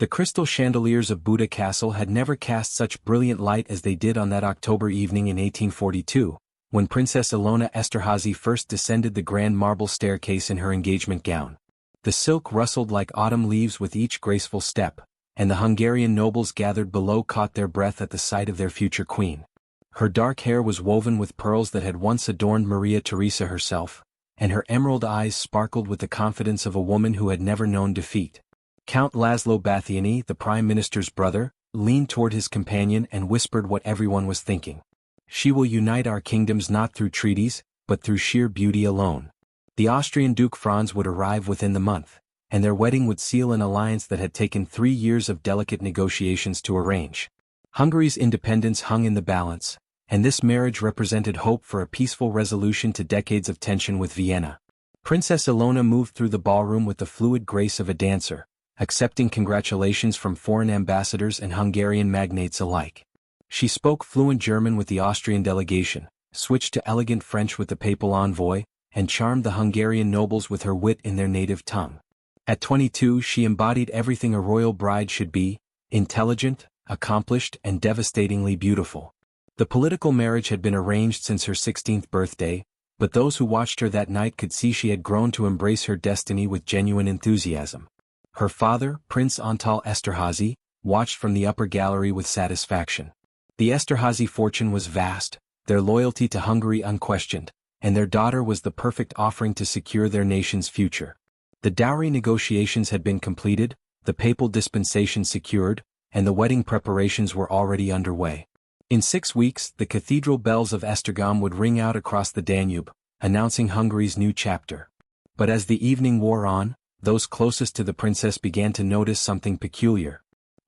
The crystal chandeliers of Buda Castle had never cast such brilliant light as they did on that October evening in 1842, when Princess Ilona Esterhazy first descended the grand marble staircase in her engagement gown. The silk rustled like autumn leaves with each graceful step, and the Hungarian nobles gathered below caught their breath at the sight of their future queen. Her dark hair was woven with pearls that had once adorned Maria Theresa herself, and her emerald eyes sparkled with the confidence of a woman who had never known defeat. Count Laszlo Bathiany, the prime minister's brother, leaned toward his companion and whispered what everyone was thinking. "She will unite our kingdoms not through treaties, but through sheer beauty alone." The Austrian Duke Franz would arrive within the month, and their wedding would seal an alliance that had taken 3 years of delicate negotiations to arrange. Hungary's independence hung in the balance, and this marriage represented hope for a peaceful resolution to decades of tension with Vienna. Princess Ilona moved through the ballroom with the fluid grace of a dancer, accepting congratulations from foreign ambassadors and Hungarian magnates alike. She spoke fluent German with the Austrian delegation, switched to elegant French with the papal envoy, and charmed the Hungarian nobles with her wit in their native tongue. At 22 she embodied everything a royal bride should be: intelligent, accomplished, and devastatingly beautiful. The political marriage had been arranged since her 16th birthday, but those who watched her that night could see she had grown to embrace her destiny with genuine enthusiasm. Her father, Prince Antal Esterhazy, watched from the upper gallery with satisfaction. The Esterhazy fortune was vast, their loyalty to Hungary unquestioned, and their daughter was the perfect offering to secure their nation's future. The dowry negotiations had been completed, the papal dispensation secured, and the wedding preparations were already underway. In 6 weeks, the cathedral bells of Esztergom would ring out across the Danube, announcing Hungary's new chapter. But as the evening wore on, those closest to the princess began to notice something peculiar.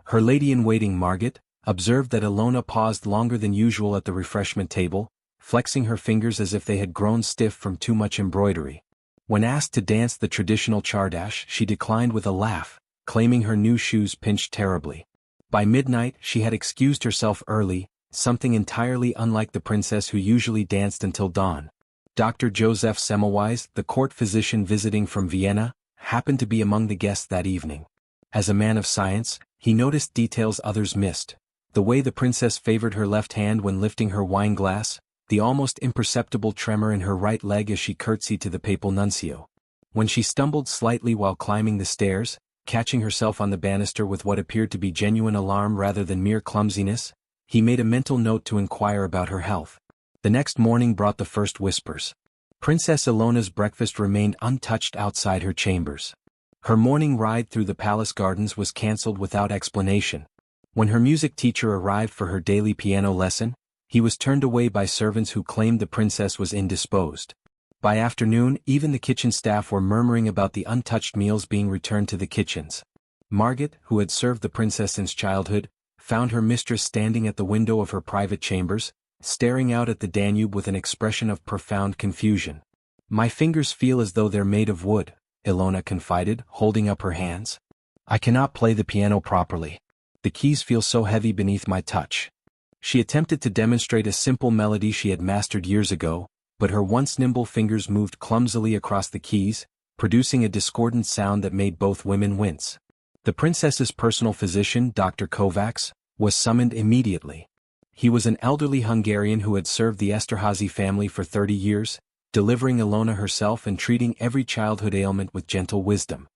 Her lady-in-waiting Margit observed that Ilona paused longer than usual at the refreshment table, flexing her fingers as if they had grown stiff from too much embroidery. When asked to dance the traditional czardash, she declined with a laugh, claiming her new shoes pinched terribly. By midnight, she had excused herself early, something entirely unlike the princess who usually danced until dawn. Dr. Joseph Semmelweis, the court physician visiting from Vienna, happened to be among the guests that evening. As a man of science, he noticed details others missed: the way the princess favored her left hand when lifting her wine glass, the almost imperceptible tremor in her right leg as she curtsied to the papal nuncio. When she stumbled slightly while climbing the stairs, catching herself on the banister with what appeared to be genuine alarm rather than mere clumsiness, he made a mental note to inquire about her health. The next morning brought the first whispers. Princess Ilona's breakfast remained untouched outside her chambers. Her morning ride through the palace gardens was cancelled without explanation. When her music teacher arrived for her daily piano lesson, he was turned away by servants who claimed the princess was indisposed. By afternoon, even the kitchen staff were murmuring about the untouched meals being returned to the kitchens. Margit, who had served the princess since childhood, found her mistress standing at the window of her private chambers, staring out at the Danube with an expression of profound confusion. "My fingers feel as though they're made of wood," Ilona confided, holding up her hands. "I cannot play the piano properly. The keys feel so heavy beneath my touch." She attempted to demonstrate a simple melody she had mastered years ago, but her once nimble fingers moved clumsily across the keys, producing a discordant sound that made both women wince. The princess's personal physician, Dr. Kovacs, was summoned immediately. He was an elderly Hungarian who had served the Esterhazy family for 30 years, delivering Ilona herself and treating every childhood ailment with gentle wisdom.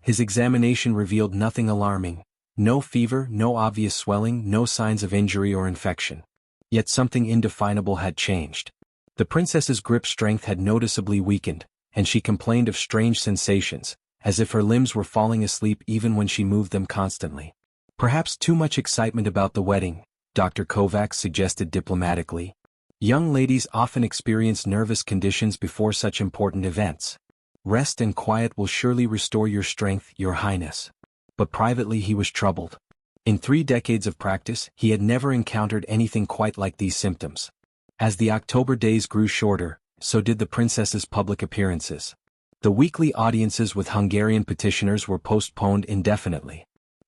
His examination revealed nothing alarming: no fever, no obvious swelling, no signs of injury or infection. Yet something indefinable had changed. The princess's grip strength had noticeably weakened, and she complained of strange sensations, as if her limbs were falling asleep even when she moved them constantly. "Perhaps too much excitement about the wedding," Dr. Kovacs suggested diplomatically. "Young ladies often experience nervous conditions before such important events. Rest and quiet will surely restore your strength, Your Highness." But privately he was troubled. In 3 decades of practice, he had never encountered anything quite like these symptoms. As the October days grew shorter, so did the princess's public appearances. The weekly audiences with Hungarian petitioners were postponed indefinitely.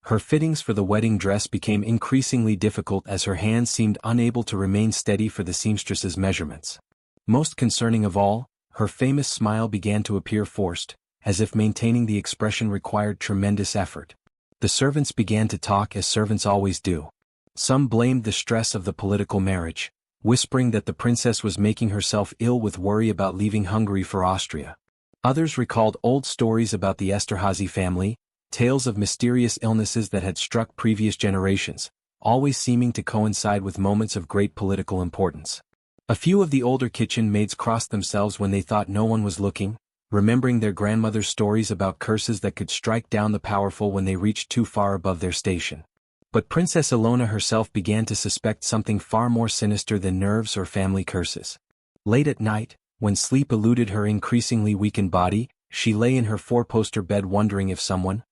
Her fittings for the wedding dress became increasingly difficult as her hands seemed unable to remain steady for the seamstress's measurements. Most concerning of all, her famous smile began to appear forced, as if maintaining the expression required tremendous effort. The The servants began to talk as servants always do. Some blamed the stress of the political marriage, whispering that the princess was making herself ill with worry about leaving Hungary for Austria. Others recalled old stories about the Esterházy family, tales of mysterious illnesses that had struck previous generations, always seeming to coincide with moments of great political importance. A few of the older kitchen maids crossed themselves when they thought no one was looking, remembering their grandmother's stories about curses that could strike down the powerful when they reached too far above their station. But Princess Ilona herself began to suspect something far more sinister than nerves or family curses. Late at night, when sleep eluded her increasingly weakened body, she lay in her four-poster bed wondering if someone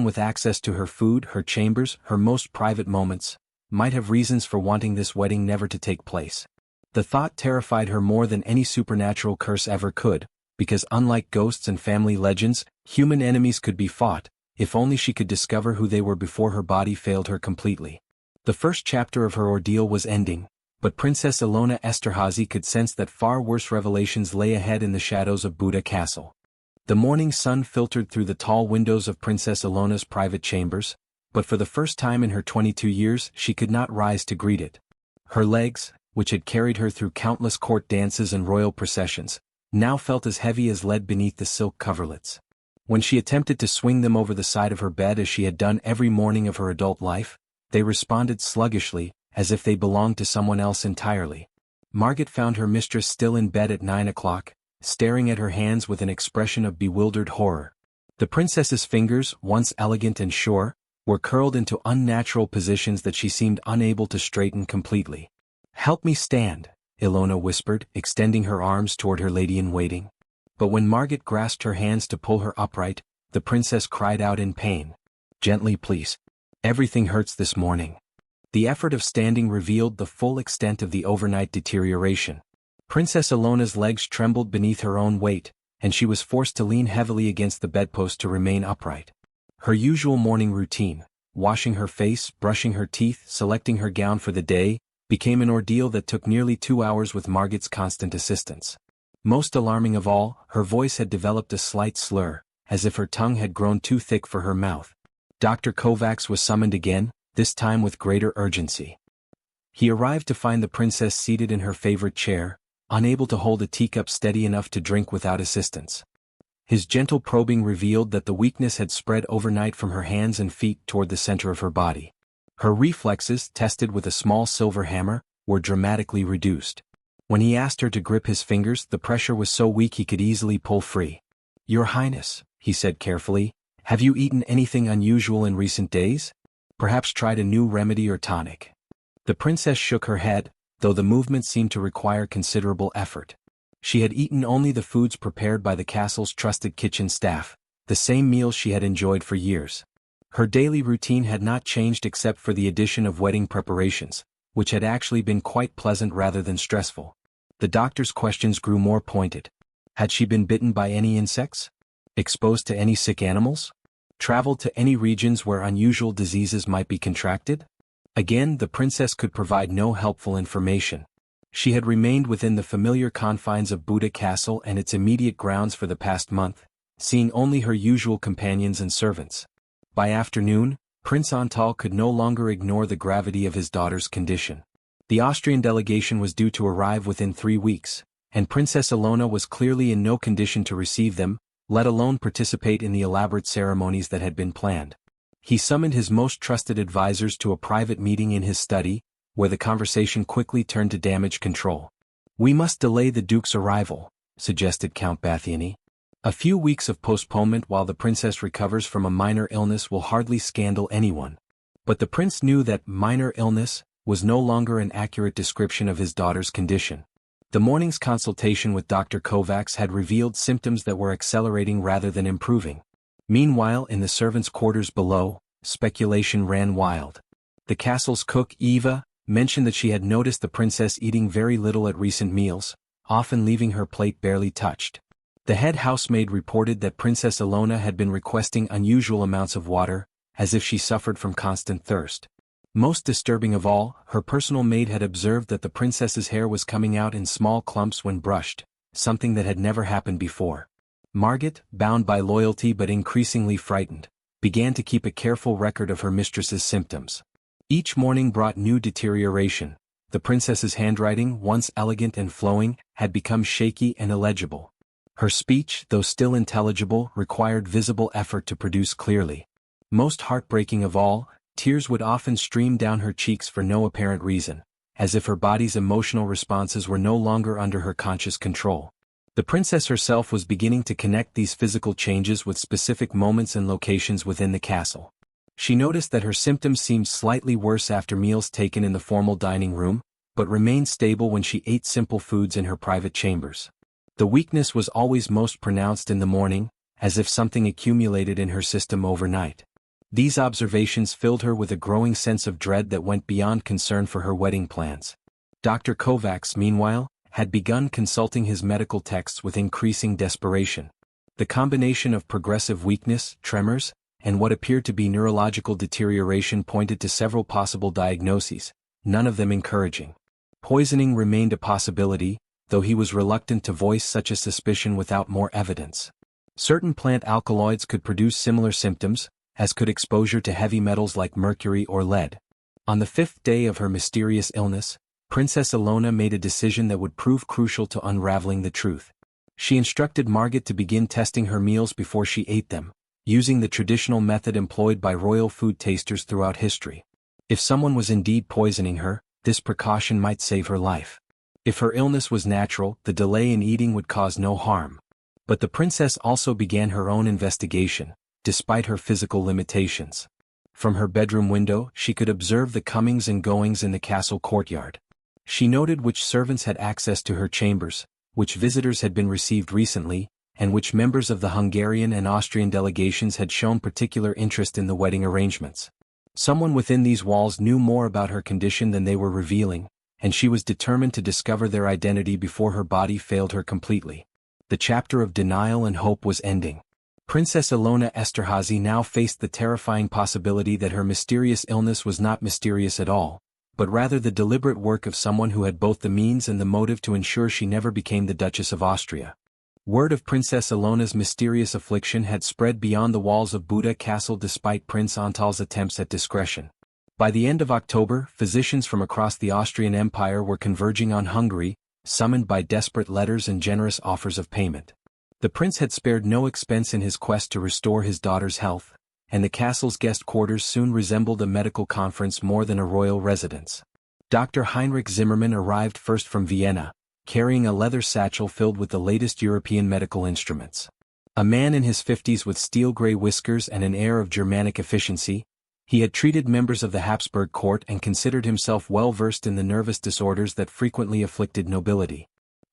with access to her food, her chambers, her most private moments, might have reasons for wanting this wedding never to take place. The thought terrified her more than any supernatural curse ever could, because unlike ghosts and family legends, human enemies could be fought, if only she could discover who they were before her body failed her completely. The first chapter of her ordeal was ending, but Princess Ilona Esterházy could sense that far worse revelations lay ahead in the shadows of Buda Castle. The morning sun filtered through the tall windows of Princess Ilona's private chambers, but for the first time in her 22 years she could not rise to greet it. Her legs, which had carried her through countless court dances and royal processions, now felt as heavy as lead beneath the silk coverlets. When she attempted to swing them over the side of her bed as she had done every morning of her adult life, they responded sluggishly, as if they belonged to someone else entirely. Margit found her mistress still in bed at 9 o'clock, staring at her hands with an expression of bewildered horror. The princess's fingers, once elegant and sure, were curled into unnatural positions that she seemed unable to straighten completely. "Help me stand," Ilona whispered, extending her arms toward her lady-in-waiting. But when Margit grasped her hands to pull her upright, the princess cried out in pain. "Gently, please. Everything hurts this morning." The effort of standing revealed the full extent of the overnight deterioration. Princess Ilona's legs trembled beneath her own weight, and she was forced to lean heavily against the bedpost to remain upright. Her usual morning routine, washing her face, brushing her teeth, selecting her gown for the day, became an ordeal that took nearly 2 hours with Margit's constant assistance. Most alarming of all, her voice had developed a slight slur, as if her tongue had grown too thick for her mouth. Dr. Kovacs was summoned again, this time with greater urgency. He arrived to find the princess seated in her favorite chair, unable to hold a teacup steady enough to drink without assistance. His gentle probing revealed that the weakness had spread overnight from her hands and feet toward the center of her body. Her reflexes, tested with a small silver hammer, were dramatically reduced. When he asked her to grip his fingers, the pressure was so weak he could easily pull free. "Your Highness," he said carefully, "have you eaten anything unusual in recent days? Perhaps tried a new remedy or tonic?" The princess shook her head, though the movement seemed to require considerable effort. She had eaten only the foods prepared by the castle's trusted kitchen staff, the same meals she had enjoyed for years. Her daily routine had not changed except for the addition of wedding preparations, which had actually been quite pleasant rather than stressful. The doctor's questions grew more pointed. Had she been bitten by any insects? Exposed to any sick animals? Traveled to any regions where unusual diseases might be contracted? Again, the princess could provide no helpful information. She had remained within the familiar confines of Buda Castle and its immediate grounds for the past month, seeing only her usual companions and servants. By afternoon, Prince Antal could no longer ignore the gravity of his daughter's condition. The Austrian delegation was due to arrive within 3 weeks, and Princess Ilona was clearly in no condition to receive them, let alone participate in the elaborate ceremonies that had been planned. He summoned his most trusted advisors to a private meeting in his study, where the conversation quickly turned to damage control. "We must delay the Duke's arrival," suggested Count Bathiany. "A few weeks of postponement while the princess recovers from a minor illness will hardly scandal anyone." But the prince knew that minor illness was no longer an accurate description of his daughter's condition. The morning's consultation with Dr. Kovacs had revealed symptoms that were accelerating rather than improving. Meanwhile, in the servants' quarters below, speculation ran wild. The castle's cook, Eva, mentioned that she had noticed the princess eating very little at recent meals, often leaving her plate barely touched. The head housemaid reported that Princess Ilona had been requesting unusual amounts of water, as if she suffered from constant thirst. Most disturbing of all, her personal maid had observed that the princess's hair was coming out in small clumps when brushed, something that had never happened before. Margit, bound by loyalty but increasingly frightened, began to keep a careful record of her mistress's symptoms. Each morning brought new deterioration. The princess's handwriting, once elegant and flowing, had become shaky and illegible. Her speech, though still intelligible, required visible effort to produce clearly. Most heartbreaking of all, tears would often stream down her cheeks for no apparent reason, as if her body's emotional responses were no longer under her conscious control. The princess herself was beginning to connect these physical changes with specific moments and locations within the castle. She noticed that her symptoms seemed slightly worse after meals taken in the formal dining room, but remained stable when she ate simple foods in her private chambers. The weakness was always most pronounced in the morning, as if something accumulated in her system overnight. These observations filled her with a growing sense of dread that went beyond concern for her wedding plans. Dr. Kovacs, meanwhile, had begun consulting his medical texts with increasing desperation. The combination of progressive weakness, tremors, and what appeared to be neurological deterioration pointed to several possible diagnoses, none of them encouraging. Poisoning remained a possibility, though he was reluctant to voice such a suspicion without more evidence. Certain plant alkaloids could produce similar symptoms, as could exposure to heavy metals like mercury or lead. On the 5th day of her mysterious illness, Princess Ilona made a decision that would prove crucial to unraveling the truth. She instructed Margit to begin testing her meals before she ate them, using the traditional method employed by royal food tasters throughout history. If someone was indeed poisoning her, this precaution might save her life. If her illness was natural, the delay in eating would cause no harm. But the princess also began her own investigation, despite her physical limitations. From her bedroom window, she could observe the comings and goings in the castle courtyard. She noted which servants had access to her chambers, which visitors had been received recently, and which members of the Hungarian and Austrian delegations had shown particular interest in the wedding arrangements. Someone within these walls knew more about her condition than they were revealing, and she was determined to discover their identity before her body failed her completely. The chapter of denial and hope was ending. Princess Ilona Esterhazy now faced the terrifying possibility that her mysterious illness was not mysterious at all, but rather the deliberate work of someone who had both the means and the motive to ensure she never became the Duchess of Austria. Word of Princess Ilona's mysterious affliction had spread beyond the walls of Buda Castle despite Prince Antal's attempts at discretion. By the end of October, physicians from across the Austrian Empire were converging on Hungary, summoned by desperate letters and generous offers of payment. The prince had spared no expense in his quest to restore his daughter's health, and the castle's guest quarters soon resembled a medical conference more than a royal residence. Dr. Heinrich Zimmermann arrived first from Vienna, carrying a leather satchel filled with the latest European medical instruments. A man in his 50s with steel-gray whiskers and an air of Germanic efficiency, he had treated members of the Habsburg court and considered himself well versed in the nervous disorders that frequently afflicted nobility.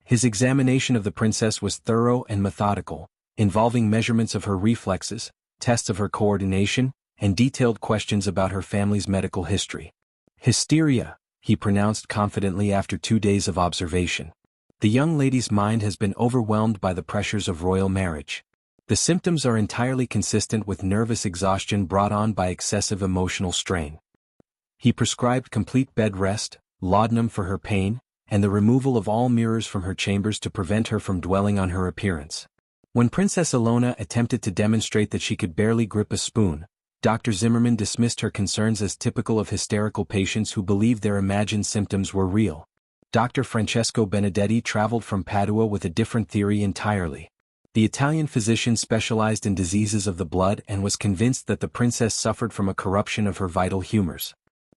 His examination of the princess was thorough and methodical, involving measurements of her reflexes, tests of her coordination, and detailed questions about her family's medical history. "Hysteria," he pronounced confidently after 2 days of observation. "The young lady's mind has been overwhelmed by the pressures of royal marriage. The symptoms are entirely consistent with nervous exhaustion brought on by excessive emotional strain." He prescribed complete bed rest, laudanum for her pain, and the removal of all mirrors from her chambers to prevent her from dwelling on her appearance. When Princess Ilona attempted to demonstrate that she could barely grip a spoon, Dr. Zimmermann dismissed her concerns as typical of hysterical patients who believed their imagined symptoms were real. Dr. Francesco Benedetti traveled from Padua with a different theory entirely. The Italian physician specialized in diseases of the blood and was convinced that the princess suffered from a corruption of her vital humors.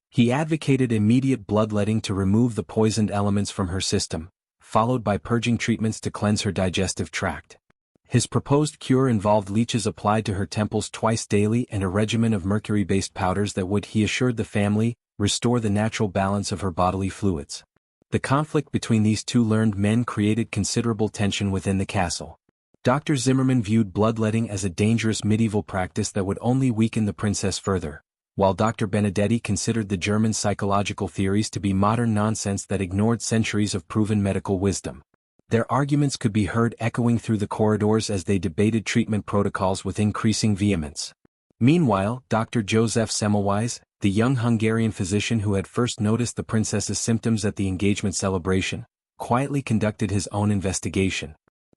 He advocated immediate bloodletting to remove the poisoned elements from her system, followed by purging treatments to cleanse her digestive tract. His proposed cure involved leeches applied to her temples twice daily and a regimen of mercury-based powders that would, he assured the family, restore the natural balance of her bodily fluids. The conflict between these two learned men created considerable tension within the castle. Dr. Zimmermann viewed bloodletting as a dangerous medieval practice that would only weaken the princess further, while Dr. Benedetti considered the German psychological theories to be modern nonsense that ignored centuries of proven medical wisdom. Their arguments could be heard echoing through the corridors as they debated treatment protocols with increasing vehemence. Meanwhile, Dr. Joseph Semmelweis, the young Hungarian physician who had first noticed the princess's symptoms at the engagement celebration, quietly conducted his own investigation.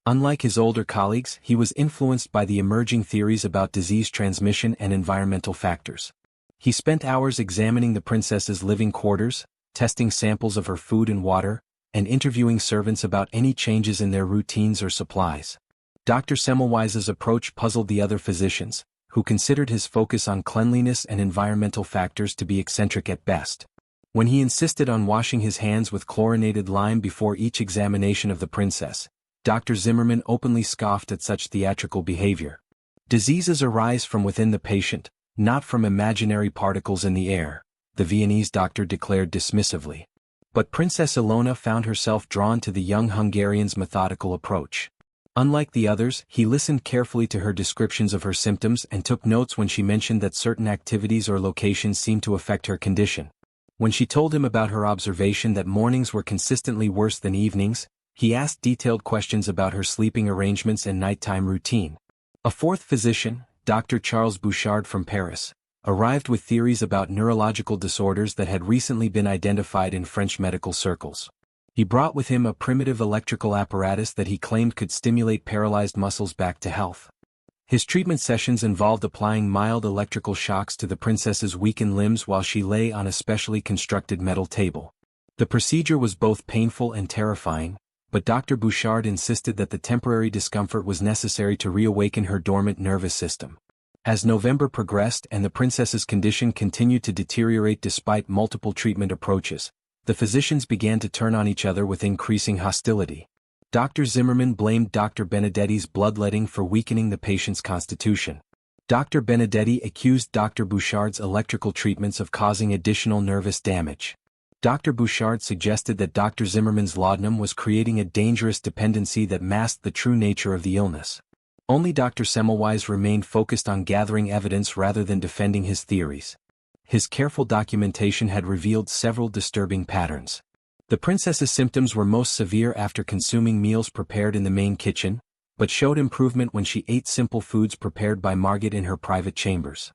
Unlike his older colleagues, he was influenced by the emerging theories about disease transmission and environmental factors. He spent hours examining the princess's living quarters, testing samples of her food and water, and interviewing servants about any changes in their routines or supplies. Dr. Semmelweis's approach puzzled the other physicians, who considered his focus on cleanliness and environmental factors to be eccentric at best. When he insisted on washing his hands with chlorinated lime before each examination of the princess, Dr. Zimmermann openly scoffed at such theatrical behavior. Diseases arise from within the patient, not from imaginary particles in the air, the Viennese doctor declared dismissively. But Princess Ilona found herself drawn to the young Hungarian's methodical approach. Unlike the others, he listened carefully to her descriptions of her symptoms and took notes when she mentioned that certain activities or locations seemed to affect her condition. When she told him about her observation that mornings were consistently worse than evenings, he asked detailed questions about her sleeping arrangements and nighttime routine. A fourth physician, Dr. Charles Bouchard from Paris, arrived with theories about neurological disorders that had recently been identified in French medical circles. He brought with him a primitive electrical apparatus that he claimed could stimulate paralyzed muscles back to health. His treatment sessions involved applying mild electrical shocks to the princess's weakened limbs while she lay on a specially constructed metal table. The procedure was both painful and terrifying, but Dr. Bouchard insisted that the temporary discomfort was necessary to reawaken her dormant nervous system. As November progressed and the princess's condition continued to deteriorate despite multiple treatment approaches, the physicians began to turn on each other with increasing hostility. Dr. Zimmermann blamed Dr. Benedetti's bloodletting for weakening the patient's constitution. Dr. Benedetti accused Dr. Bouchard's electrical treatments of causing additional nervous damage. Dr. Bouchard suggested that Dr. Zimmermann's laudanum was creating a dangerous dependency that masked the true nature of the illness. Only Dr. Semmelweis remained focused on gathering evidence rather than defending his theories. His careful documentation had revealed several disturbing patterns. The princess's symptoms were most severe after consuming meals prepared in the main kitchen, but showed improvement when she ate simple foods prepared by Margit in her private chambers.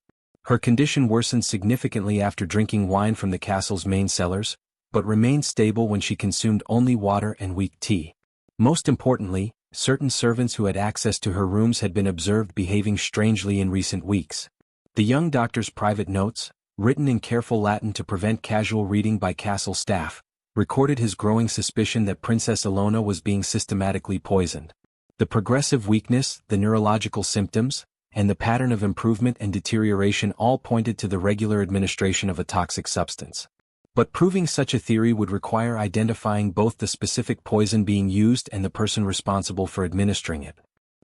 Her condition worsened significantly after drinking wine from the castle's main cellars, but remained stable when she consumed only water and weak tea. Most importantly, certain servants who had access to her rooms had been observed behaving strangely in recent weeks. The young doctor's private notes, written in careful Latin to prevent casual reading by castle staff, recorded his growing suspicion that Princess Ilona was being systematically poisoned. The progressive weakness, the neurological symptoms, and the pattern of improvement and deterioration all pointed to the regular administration of a toxic substance. But proving such a theory would require identifying both the specific poison being used and the person responsible for administering it.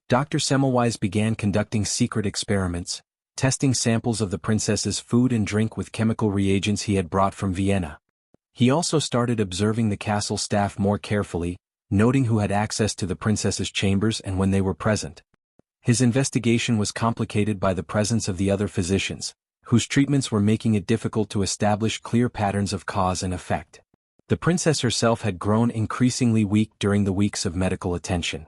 Dr. Semmelweis began conducting secret experiments, testing samples of the princess's food and drink with chemical reagents he had brought from Vienna. He also started observing the castle staff more carefully, noting who had access to the princess's chambers and when they were present. His investigation was complicated by the presence of the other physicians, whose treatments were making it difficult to establish clear patterns of cause and effect. The princess herself had grown increasingly weak during the weeks of medical attention.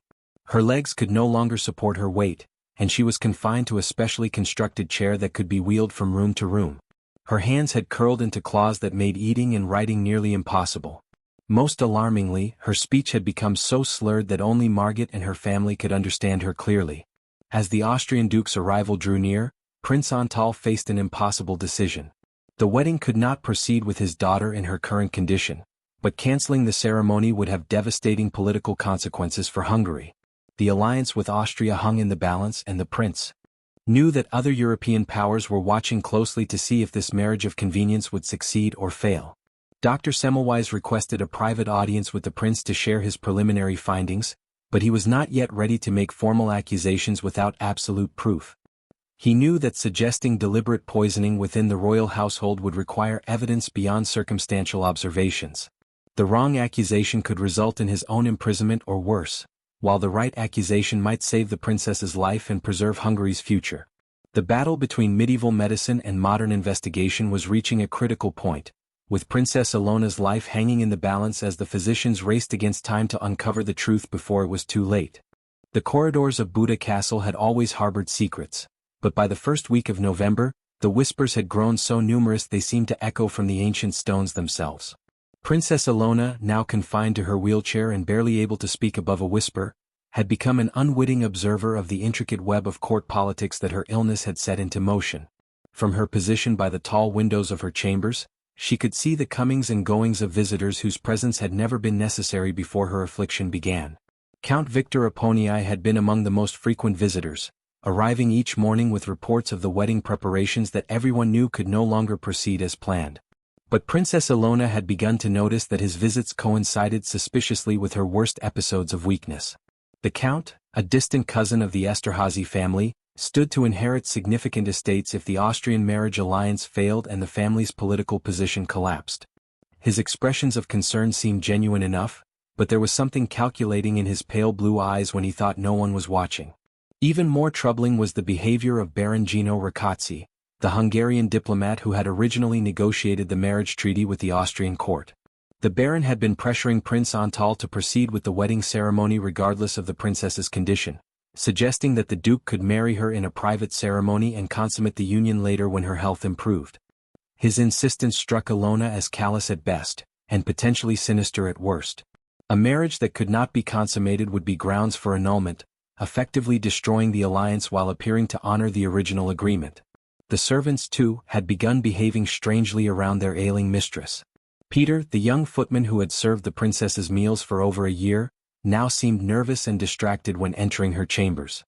Her legs could no longer support her weight, and she was confined to a specially constructed chair that could be wheeled from room to room. Her hands had curled into claws that made eating and writing nearly impossible. Most alarmingly, her speech had become so slurred that only Margit and her family could understand her clearly. As the Austrian duke's arrival drew near, Prince Antal faced an impossible decision. The wedding could not proceed with his daughter in her current condition, but cancelling the ceremony would have devastating political consequences for Hungary. The alliance with Austria hung in the balance, and the prince knew that other European powers were watching closely to see if this marriage of convenience would succeed or fail. Dr. Semmelweis requested a private audience with the prince to share his preliminary findings, but he was not yet ready to make formal accusations without absolute proof. He knew that suggesting deliberate poisoning within the royal household would require evidence beyond circumstantial observations. The wrong accusation could result in his own imprisonment or worse, while the right accusation might save the princess's life and preserve Hungary's future. The battle between medieval medicine and modern investigation was reaching a critical point, with Princess Ilona's life hanging in the balance as the physicians raced against time to uncover the truth before it was too late. The corridors of Buda Castle had always harbored secrets, but by the first week of November, the whispers had grown so numerous they seemed to echo from the ancient stones themselves. Princess Ilona, now confined to her wheelchair and barely able to speak above a whisper, had become an unwitting observer of the intricate web of court politics that her illness had set into motion. From her position by the tall windows of her chambers, she could see the comings and goings of visitors whose presence had never been necessary before her affliction began. Count Victor Apponii had been among the most frequent visitors, arriving each morning with reports of the wedding preparations that everyone knew could no longer proceed as planned. But Princess Ilona had begun to notice that his visits coincided suspiciously with her worst episodes of weakness. The Count, a distant cousin of the Esterházy family, stood to inherit significant estates if the Austrian marriage alliance failed and the family's political position collapsed. His expressions of concern seemed genuine enough, but there was something calculating in his pale blue eyes when he thought no one was watching. Even more troubling was the behavior of Baron Gino Rakoczy, the Hungarian diplomat who had originally negotiated the marriage treaty with the Austrian court. The Baron had been pressuring Prince Antal to proceed with the wedding ceremony regardless of the princess's condition, suggesting that the Duke could marry her in a private ceremony and consummate the union later when her health improved. His insistence struck Ilona as callous at best, and potentially sinister at worst. A marriage that could not be consummated would be grounds for annulment, effectively destroying the alliance while appearing to honor the original agreement. The servants, too, had begun behaving strangely around their ailing mistress. Peter, the young footman who had served the princess's meals for over a year, now seemed nervous and distracted when entering her chambers.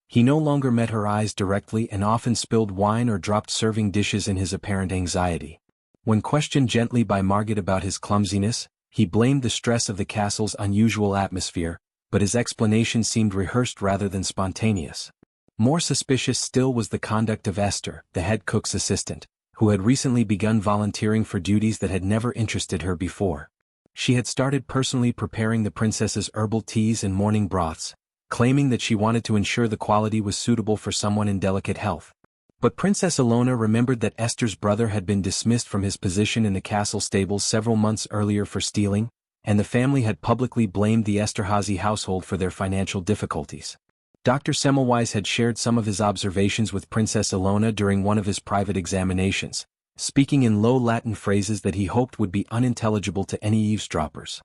He no longer met her eyes directly and often spilled wine or dropped serving dishes in his apparent anxiety. When questioned gently by Margit about his clumsiness, he blamed the stress of the castle's unusual atmosphere, but his explanation seemed rehearsed rather than spontaneous. More suspicious still was the conduct of Esther, the head cook's assistant, who had recently begun volunteering for duties that had never interested her before. She had started personally preparing the princess's herbal teas and morning broths, claiming that she wanted to ensure the quality was suitable for someone in delicate health. But Princess Ilona remembered that Esther's brother had been dismissed from his position in the castle stables several months earlier for stealing, and the family had publicly blamed the Esterházy household for their financial difficulties. Dr. Semmelweis had shared some of his observations with Princess Ilona during one of his private examinations, speaking in low Latin phrases that he hoped would be unintelligible to any eavesdroppers.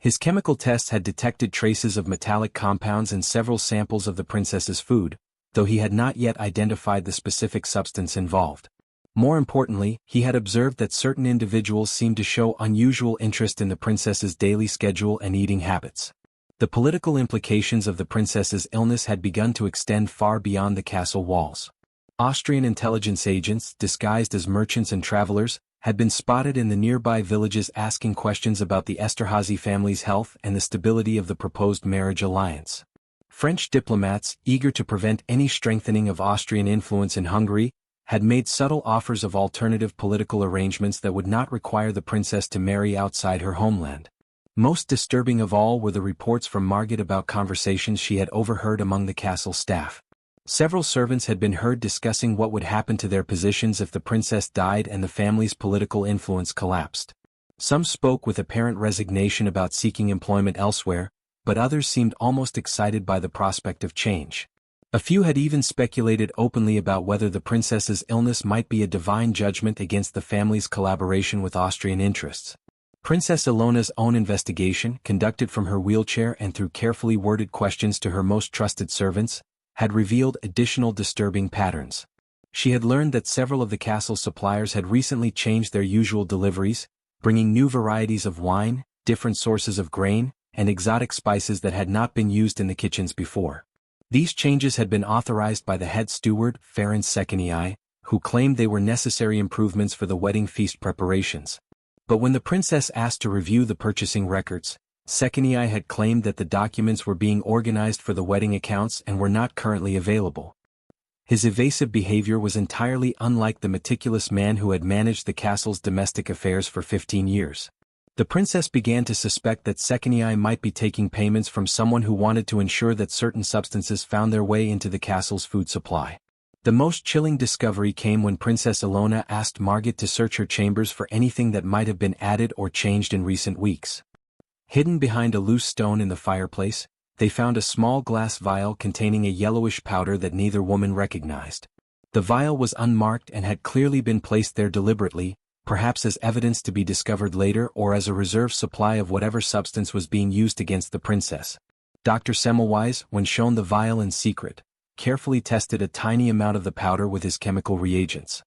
His chemical tests had detected traces of metallic compounds in several samples of the princess's food, though he had not yet identified the specific substance involved. More importantly, he had observed that certain individuals seemed to show unusual interest in the princess's daily schedule and eating habits. The political implications of the princess's illness had begun to extend far beyond the castle walls. Austrian intelligence agents, disguised as merchants and travelers, had been spotted in the nearby villages asking questions about the Esterházy family's health and the stability of the proposed marriage alliance. French diplomats, eager to prevent any strengthening of Austrian influence in Hungary, had made subtle offers of alternative political arrangements that would not require the princess to marry outside her homeland. Most disturbing of all were the reports from Margit about conversations she had overheard among the castle staff. Several servants had been heard discussing what would happen to their positions if the princess died and the family's political influence collapsed. Some spoke with apparent resignation about seeking employment elsewhere, but others seemed almost excited by the prospect of change. A few had even speculated openly about whether the princess's illness might be a divine judgment against the family's collaboration with Austrian interests. Princess Ilona's own investigation, conducted from her wheelchair and through carefully worded questions to her most trusted servants, had revealed additional disturbing patterns. She had learned that several of the castle suppliers had recently changed their usual deliveries, bringing new varieties of wine, different sources of grain, and exotic spices that had not been used in the kitchens before. These changes had been authorized by the head steward, Ferenc Székely, who claimed they were necessary improvements for the wedding feast preparations. But when the princess asked to review the purchasing records, Székely had claimed that the documents were being organized for the wedding accounts and were not currently available. His evasive behavior was entirely unlike the meticulous man who had managed the castle's domestic affairs for 15 years. The princess began to suspect that Székely might be taking payments from someone who wanted to ensure that certain substances found their way into the castle's food supply. The most chilling discovery came when Princess Ilona asked Margit to search her chambers for anything that might have been added or changed in recent weeks. Hidden behind a loose stone in the fireplace, they found a small glass vial containing a yellowish powder that neither woman recognized. The vial was unmarked and had clearly been placed there deliberately, perhaps as evidence to be discovered later or as a reserve supply of whatever substance was being used against the princess. Dr. Semmelweis, when shown the vial in secret, carefully tested a tiny amount of the powder with his chemical reagents.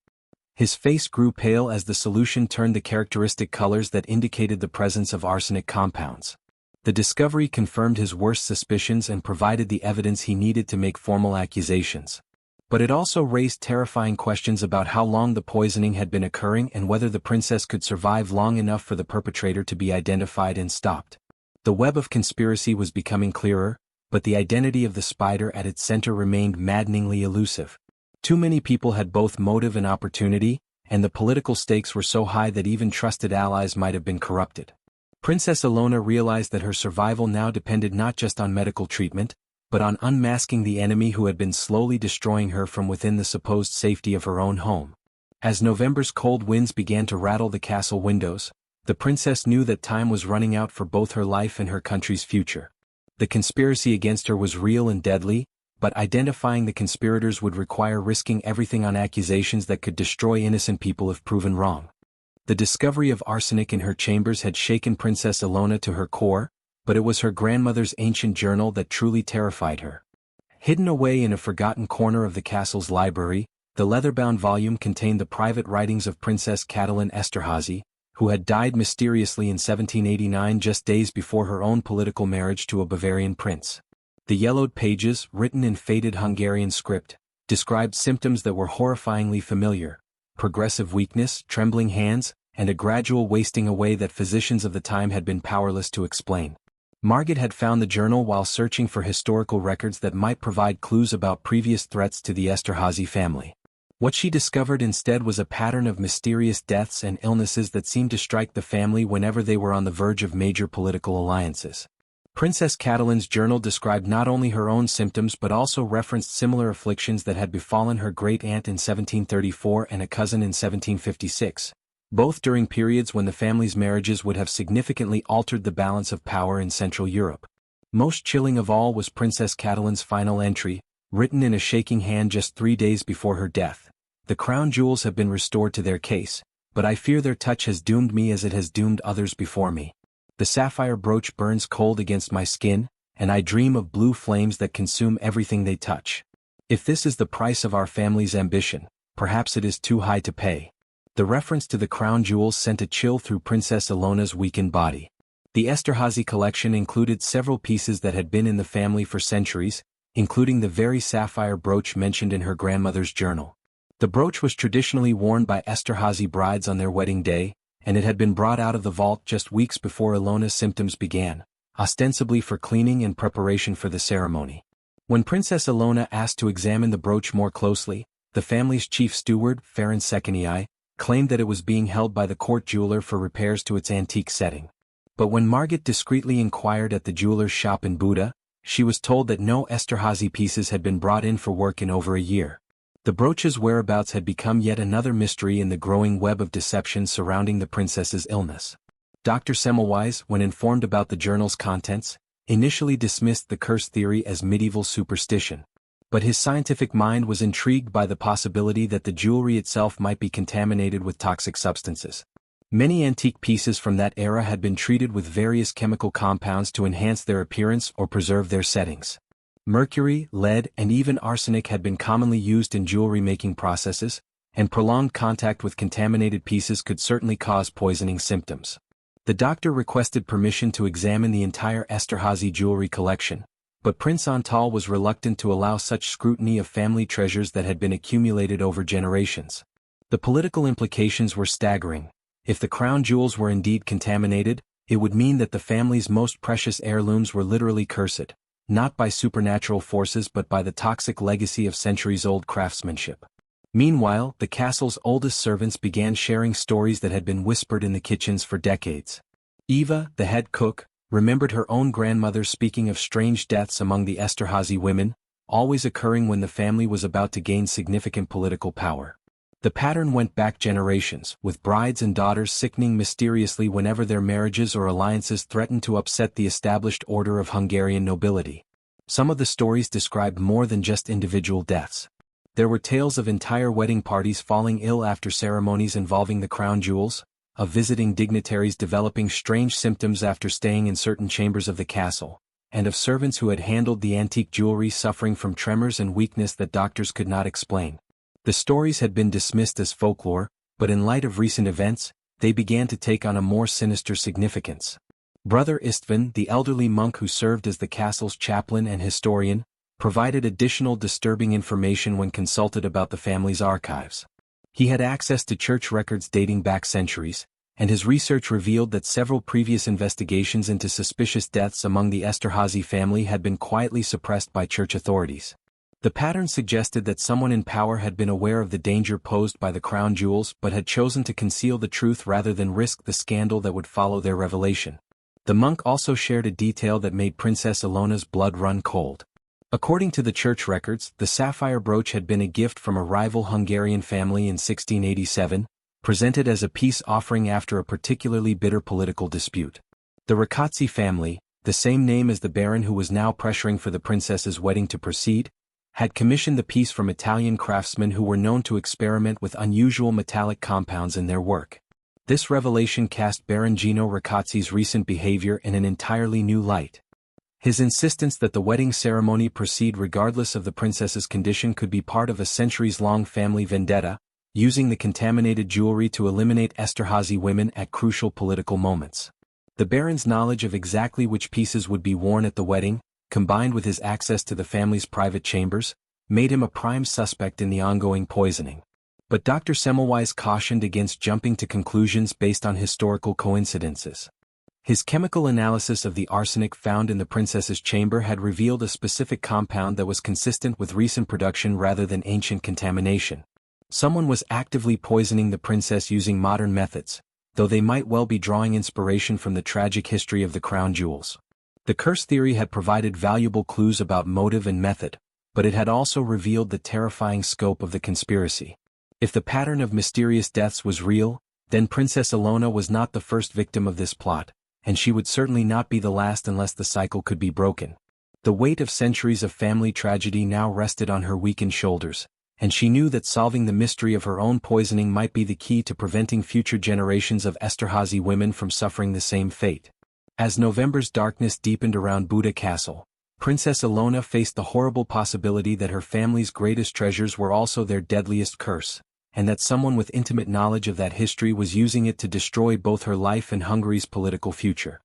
His face grew pale as the solution turned the characteristic colors that indicated the presence of arsenic compounds. The discovery confirmed his worst suspicions and provided the evidence he needed to make formal accusations. But it also raised terrifying questions about how long the poisoning had been occurring and whether the princess could survive long enough for the perpetrator to be identified and stopped. The web of conspiracy was becoming clearer, but the identity of the spider at its center remained maddeningly elusive. Too many people had both motive and opportunity, and the political stakes were so high that even trusted allies might have been corrupted. Princess Ilona realized that her survival now depended not just on medical treatment, but on unmasking the enemy who had been slowly destroying her from within the supposed safety of her own home. As November's cold winds began to rattle the castle windows, the princess knew that time was running out for both her life and her country's future. The conspiracy against her was real and deadly, but identifying the conspirators would require risking everything on accusations that could destroy innocent people if proven wrong. The discovery of arsenic in her chambers had shaken Princess Ilona to her core, but it was her grandmother's ancient journal that truly terrified her. Hidden away in a forgotten corner of the castle's library, the leather-bound volume contained the private writings of Princess Catalin Esterhazy, who had died mysteriously in 1789 just days before her own political marriage to a Bavarian prince. The yellowed pages, written in faded Hungarian script, described symptoms that were horrifyingly familiar: progressive weakness, trembling hands, and a gradual wasting away that physicians of the time had been powerless to explain. Margit had found the journal while searching for historical records that might provide clues about previous threats to the Esterhazy family. What she discovered instead was a pattern of mysterious deaths and illnesses that seemed to strike the family whenever they were on the verge of major political alliances. Princess Catalin's journal described not only her own symptoms but also referenced similar afflictions that had befallen her great-aunt in 1734 and a cousin in 1756, both during periods when the family's marriages would have significantly altered the balance of power in Central Europe. Most chilling of all was Princess Catalin's final entry, written in a shaking hand just 3 days before her death. "The crown jewels have been restored to their case, but I fear their touch has doomed me as it has doomed others before me. The sapphire brooch burns cold against my skin, and I dream of blue flames that consume everything they touch. If this is the price of our family's ambition, perhaps it is too high to pay." The reference to the crown jewels sent a chill through Princess Ilona's weakened body. The Esterhazy collection included several pieces that had been in the family for centuries, including the very sapphire brooch mentioned in her grandmother's journal. The brooch was traditionally worn by Esterhazy brides on their wedding day, and it had been brought out of the vault just weeks before Ilona's symptoms began, ostensibly for cleaning and preparation for the ceremony. When Princess Ilona asked to examine the brooch more closely, the family's chief steward, Ferenc Székely, claimed that it was being held by the court jeweler for repairs to its antique setting. But when Margit discreetly inquired at the jeweler's shop in Buda, she was told that no Esterhazy pieces had been brought in for work in over a year. The brooch's whereabouts had become yet another mystery in the growing web of deception surrounding the princess's illness. Dr. Semmelweis, when informed about the journal's contents, initially dismissed the curse theory as medieval superstition. But his scientific mind was intrigued by the possibility that the jewelry itself might be contaminated with toxic substances. Many antique pieces from that era had been treated with various chemical compounds to enhance their appearance or preserve their settings. Mercury, lead, and even arsenic had been commonly used in jewelry-making processes, and prolonged contact with contaminated pieces could certainly cause poisoning symptoms. The doctor requested permission to examine the entire Esterhazy jewelry collection, but Prince Antal was reluctant to allow such scrutiny of family treasures that had been accumulated over generations. The political implications were staggering. If the crown jewels were indeed contaminated, it would mean that the family's most precious heirlooms were literally cursed, not by supernatural forces but by the toxic legacy of centuries-old craftsmanship. Meanwhile, the castle's oldest servants began sharing stories that had been whispered in the kitchens for decades. Eva, the head cook, remembered her own grandmother speaking of strange deaths among the Esterhazy women, always occurring when the family was about to gain significant political power. The pattern went back generations, with brides and daughters sickening mysteriously whenever their marriages or alliances threatened to upset the established order of Hungarian nobility. Some of the stories described more than just individual deaths. There were tales of entire wedding parties falling ill after ceremonies involving the crown jewels, of visiting dignitaries developing strange symptoms after staying in certain chambers of the castle, and of servants who had handled the antique jewelry suffering from tremors and weakness that doctors could not explain. The stories had been dismissed as folklore, but in light of recent events, they began to take on a more sinister significance. Brother Istvan, the elderly monk who served as the castle's chaplain and historian, provided additional disturbing information when consulted about the family's archives. He had access to church records dating back centuries, and his research revealed that several previous investigations into suspicious deaths among the Esterházy family had been quietly suppressed by church authorities. The pattern suggested that someone in power had been aware of the danger posed by the crown jewels but had chosen to conceal the truth rather than risk the scandal that would follow their revelation. The monk also shared a detail that made Princess Ilona's blood run cold. According to the church records, the sapphire brooch had been a gift from a rival Hungarian family in 1687, presented as a peace offering after a particularly bitter political dispute. The Rákóczi family, the same name as the baron who was now pressuring for the princess's wedding to proceed, had commissioned the piece from Italian craftsmen who were known to experiment with unusual metallic compounds in their work. This revelation cast Baron Gino Rákóczi's recent behavior in an entirely new light. His insistence that the wedding ceremony proceed regardless of the princess's condition could be part of a centuries-long family vendetta, using the contaminated jewelry to eliminate Esterházy women at crucial political moments. The baron's knowledge of exactly which pieces would be worn at the wedding, combined with his access to the family's private chambers, made him a prime suspect in the ongoing poisoning. But Dr. Semmelweis cautioned against jumping to conclusions based on historical coincidences. His chemical analysis of the arsenic found in the princess's chamber had revealed a specific compound that was consistent with recent production rather than ancient contamination. Someone was actively poisoning the princess using modern methods, though they might well be drawing inspiration from the tragic history of the crown jewels. The curse theory had provided valuable clues about motive and method, but it had also revealed the terrifying scope of the conspiracy. If the pattern of mysterious deaths was real, then Princess Ilona was not the first victim of this plot, and she would certainly not be the last unless the cycle could be broken. The weight of centuries of family tragedy now rested on her weakened shoulders, and she knew that solving the mystery of her own poisoning might be the key to preventing future generations of Esterházy women from suffering the same fate. As November's darkness deepened around Buda Castle, Princess Ilona faced the horrible possibility that her family's greatest treasures were also their deadliest curse, and that someone with intimate knowledge of that history was using it to destroy both her life and Hungary's political future.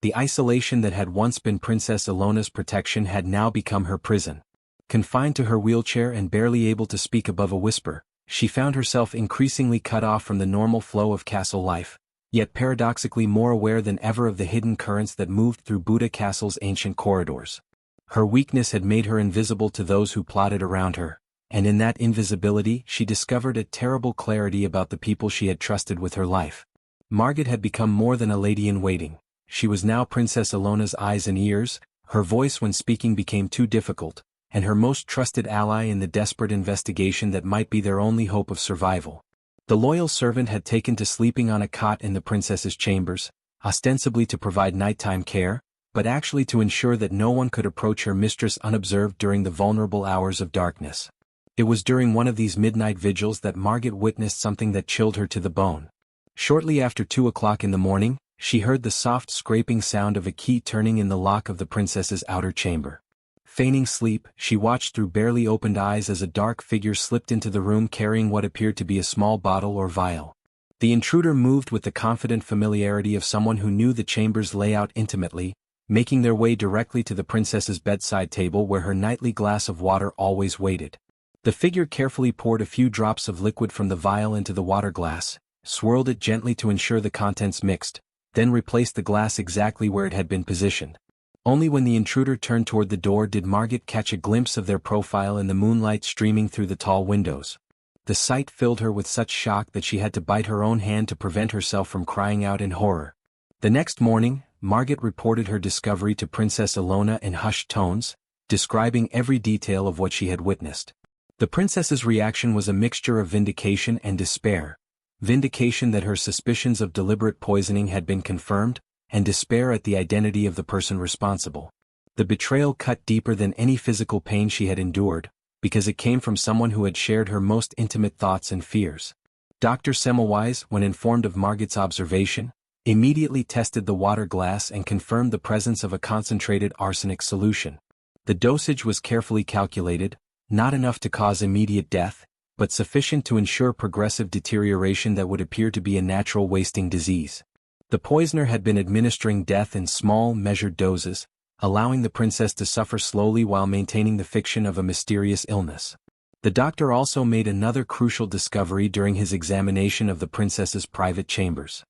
The isolation that had once been Princess Ilona's protection had now become her prison. Confined to her wheelchair and barely able to speak above a whisper, she found herself increasingly cut off from the normal flow of castle life, yet paradoxically more aware than ever of the hidden currents that moved through Buda Castle's ancient corridors. Her weakness had made her invisible to those who plotted around her, and in that invisibility she discovered a terrible clarity about the people she had trusted with her life. Margit had become more than a lady-in-waiting. She was now Princess Ilona's eyes and ears, her voice when speaking became too difficult, and her most trusted ally in the desperate investigation that might be their only hope of survival. The loyal servant had taken to sleeping on a cot in the princess's chambers, ostensibly to provide nighttime care, but actually to ensure that no one could approach her mistress unobserved during the vulnerable hours of darkness. It was during one of these midnight vigils that Margit witnessed something that chilled her to the bone. Shortly after 2 o'clock in the morning, she heard the soft scraping sound of a key turning in the lock of the princess's outer chamber. Feigning sleep, she watched through barely opened eyes as a dark figure slipped into the room carrying what appeared to be a small bottle or vial. The intruder moved with the confident familiarity of someone who knew the chamber's layout intimately, making their way directly to the princess's bedside table where her nightly glass of water always waited. The figure carefully poured a few drops of liquid from the vial into the water glass, swirled it gently to ensure the contents mixed, then replaced the glass exactly where it had been positioned. Only when the intruder turned toward the door did Margit catch a glimpse of their profile in the moonlight streaming through the tall windows. The sight filled her with such shock that she had to bite her own hand to prevent herself from crying out in horror. The next morning, Margit reported her discovery to Princess Ilona in hushed tones, describing every detail of what she had witnessed. The princess's reaction was a mixture of vindication and despair. Vindication that her suspicions of deliberate poisoning had been confirmed, and despair at the identity of the person responsible. The betrayal cut deeper than any physical pain she had endured, because it came from someone who had shared her most intimate thoughts and fears. Dr. Semmelweis, when informed of Margit's observation, immediately tested the water glass and confirmed the presence of a concentrated arsenic solution. The dosage was carefully calculated, not enough to cause immediate death, but sufficient to ensure progressive deterioration that would appear to be a natural wasting disease. The poisoner had been administering death in small, measured doses, allowing the princess to suffer slowly while maintaining the fiction of a mysterious illness. The doctor also made another crucial discovery during his examination of the princess's private chambers.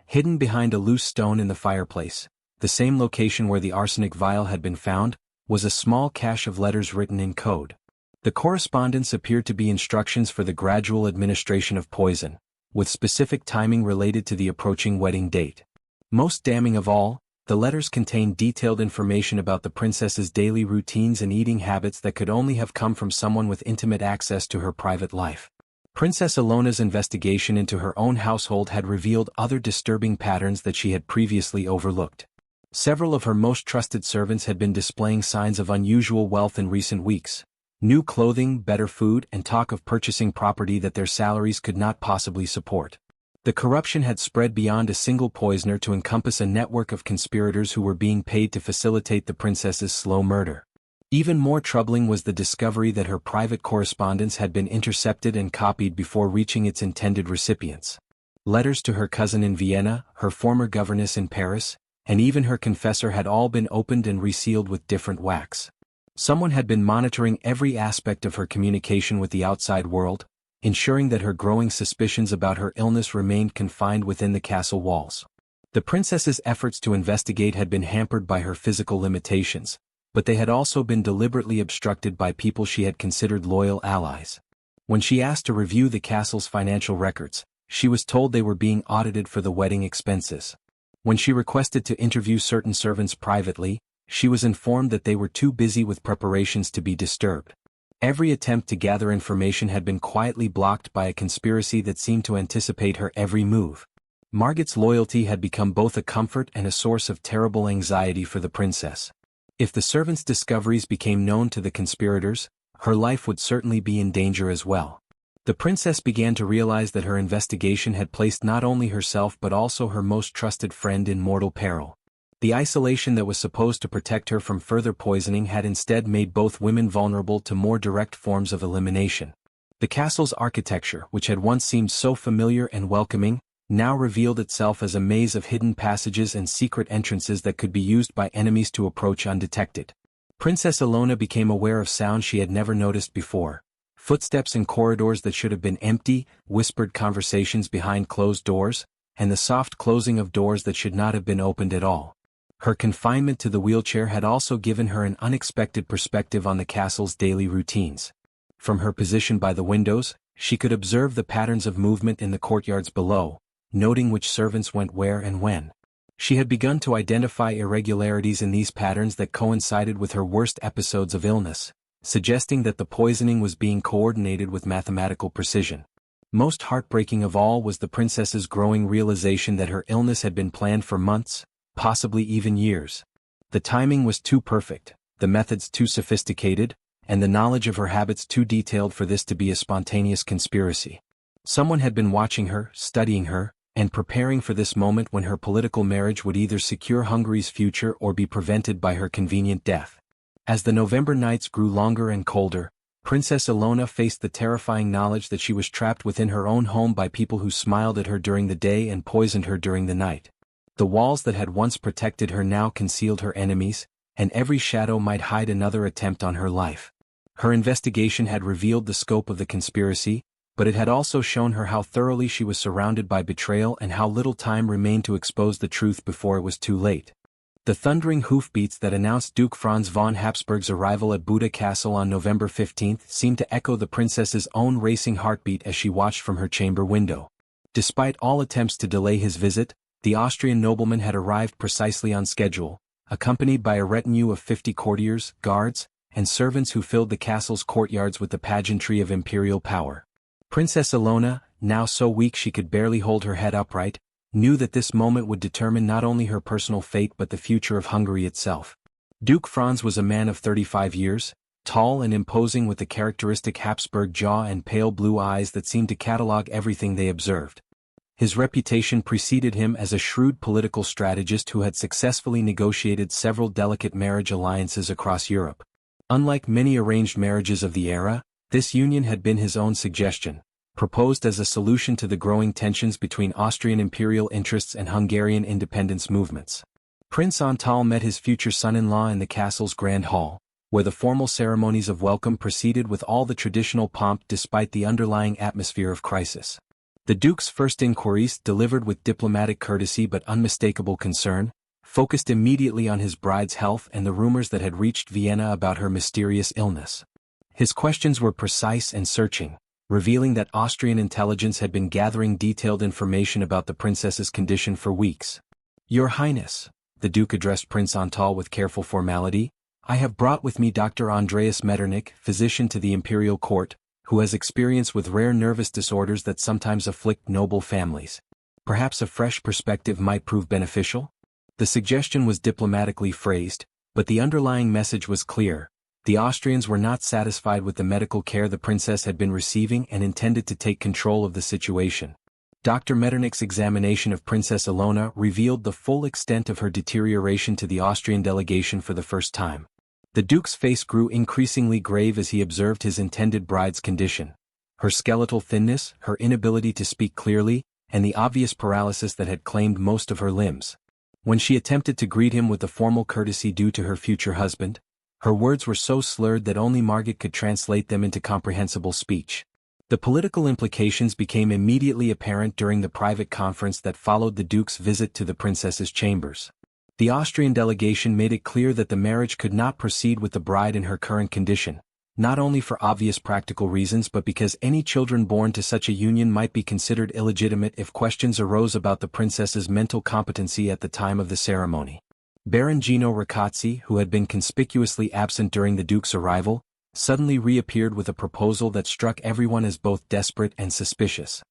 Hidden behind a loose stone in the fireplace, the same location where the arsenic vial had been found, was a small cache of letters written in code. The correspondence appeared to be instructions for the gradual administration of poison, with specific timing related to the approaching wedding date. Most damning of all, the letters contained detailed information about the princess's daily routines and eating habits that could only have come from someone with intimate access to her private life. Princess Ilona's investigation into her own household had revealed other disturbing patterns that she had previously overlooked. Several of her most trusted servants had been displaying signs of unusual wealth in recent weeks. New clothing, better food, and talk of purchasing property that their salaries could not possibly support. The corruption had spread beyond a single poisoner to encompass a network of conspirators who were being paid to facilitate the princess's slow murder. Even more troubling was the discovery that her private correspondence had been intercepted and copied before reaching its intended recipients. Letters to her cousin in Vienna, her former governess in Paris, and even her confessor had all been opened and resealed with different wax. Someone had been monitoring every aspect of her communication with the outside world, ensuring that her growing suspicions about her illness remained confined within the castle walls. The princess's efforts to investigate had been hampered by her physical limitations, but they had also been deliberately obstructed by people she had considered loyal allies. When she asked to review the castle's financial records, she was told they were being audited for the wedding expenses. When she requested to interview certain servants privately, she was informed that they were too busy with preparations to be disturbed. Every attempt to gather information had been quietly blocked by a conspiracy that seemed to anticipate her every move. Margit's loyalty had become both a comfort and a source of terrible anxiety for the princess. If the servants' discoveries became known to the conspirators, her life would certainly be in danger as well. The princess began to realize that her investigation had placed not only herself but also her most trusted friend in mortal peril. The isolation that was supposed to protect her from further poisoning had instead made both women vulnerable to more direct forms of elimination. The castle's architecture, which had once seemed so familiar and welcoming, now revealed itself as a maze of hidden passages and secret entrances that could be used by enemies to approach undetected. Princess Ilona became aware of sounds she had never noticed before. Footsteps in corridors that should have been empty, whispered conversations behind closed doors, and the soft closing of doors that should not have been opened at all. Her confinement to the wheelchair had also given her an unexpected perspective on the castle's daily routines. From her position by the windows, she could observe the patterns of movement in the courtyards below, noting which servants went where and when. She had begun to identify irregularities in these patterns that coincided with her worst episodes of illness, suggesting that the poisoning was being coordinated with mathematical precision. Most heartbreaking of all was the princess's growing realization that her illness had been planned for months, possibly even years. The timing was too perfect, the methods too sophisticated, and the knowledge of her habits too detailed for this to be a spontaneous conspiracy. Someone had been watching her, studying her, and preparing for this moment when her political marriage would either secure Hungary's future or be prevented by her convenient death. As the November nights grew longer and colder, Princess Ilona faced the terrifying knowledge that she was trapped within her own home by people who smiled at her during the day and poisoned her during the night. The walls that had once protected her now concealed her enemies, and every shadow might hide another attempt on her life. Her investigation had revealed the scope of the conspiracy, but it had also shown her how thoroughly she was surrounded by betrayal and how little time remained to expose the truth before it was too late. The thundering hoofbeats that announced Duke Franz von Habsburg's arrival at Buda Castle on November 15 seemed to echo the princess's own racing heartbeat as she watched from her chamber window. Despite all attempts to delay his visit, the Austrian nobleman had arrived precisely on schedule, accompanied by a retinue of 50 courtiers, guards, and servants who filled the castle's courtyards with the pageantry of imperial power. Princess Ilona, now so weak she could barely hold her head upright, knew that this moment would determine not only her personal fate but the future of Hungary itself. Duke Franz was a man of 35 years, tall and imposing with the characteristic Habsburg jaw and pale blue eyes that seemed to catalogue everything they observed. His reputation preceded him as a shrewd political strategist who had successfully negotiated several delicate marriage alliances across Europe. Unlike many arranged marriages of the era, this union had been his own suggestion, proposed as a solution to the growing tensions between Austrian imperial interests and Hungarian independence movements. Prince Antal met his future son-in-law in the castle's grand hall, where the formal ceremonies of welcome proceeded with all the traditional pomp despite the underlying atmosphere of crisis. The Duke's first inquiries, delivered with diplomatic courtesy but unmistakable concern, focused immediately on his bride's health and the rumors that had reached Vienna about her mysterious illness. His questions were precise and searching, revealing that Austrian intelligence had been gathering detailed information about the princess's condition for weeks. "Your Highness," the Duke addressed Prince Antal with careful formality, "I have brought with me Dr. Andreas Metternich, physician to the imperial court, who has experience with rare nervous disorders that sometimes afflict noble families. Perhaps a fresh perspective might prove beneficial?" The suggestion was diplomatically phrased, but the underlying message was clear. The Austrians were not satisfied with the medical care the princess had been receiving and intended to take control of the situation. Dr. Metternich's examination of Princess Ilona revealed the full extent of her deterioration to the Austrian delegation for the first time. The Duke's face grew increasingly grave as he observed his intended bride's condition. Her skeletal thinness, her inability to speak clearly, and the obvious paralysis that had claimed most of her limbs. When she attempted to greet him with the formal courtesy due to her future husband, her words were so slurred that only Margit could translate them into comprehensible speech. The political implications became immediately apparent during the private conference that followed the Duke's visit to the princess's chambers. The Austrian delegation made it clear that the marriage could not proceed with the bride in her current condition, not only for obvious practical reasons but because any children born to such a union might be considered illegitimate if questions arose about the princess's mental competency at the time of the ceremony. Baron Gino Riccazzi, who had been conspicuously absent during the Duke's arrival, suddenly reappeared with a proposal that struck everyone as both desperate and suspicious.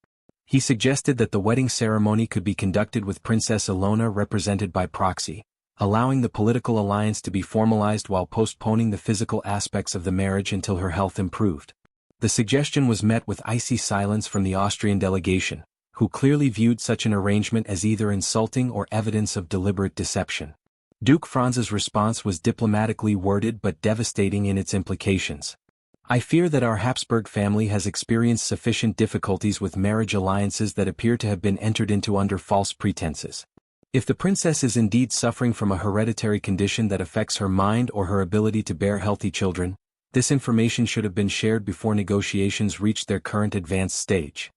He suggested that the wedding ceremony could be conducted with Princess Ilona represented by proxy, allowing the political alliance to be formalized while postponing the physical aspects of the marriage until her health improved. The suggestion was met with icy silence from the Austrian delegation, who clearly viewed such an arrangement as either insulting or evidence of deliberate deception. Duke Franz's response was diplomatically worded but devastating in its implications. "I fear that our Habsburg family has experienced sufficient difficulties with marriage alliances that appear to have been entered into under false pretenses. If the princess is indeed suffering from a hereditary condition that affects her mind or her ability to bear healthy children, this information should have been shared before negotiations reached their current advanced stage."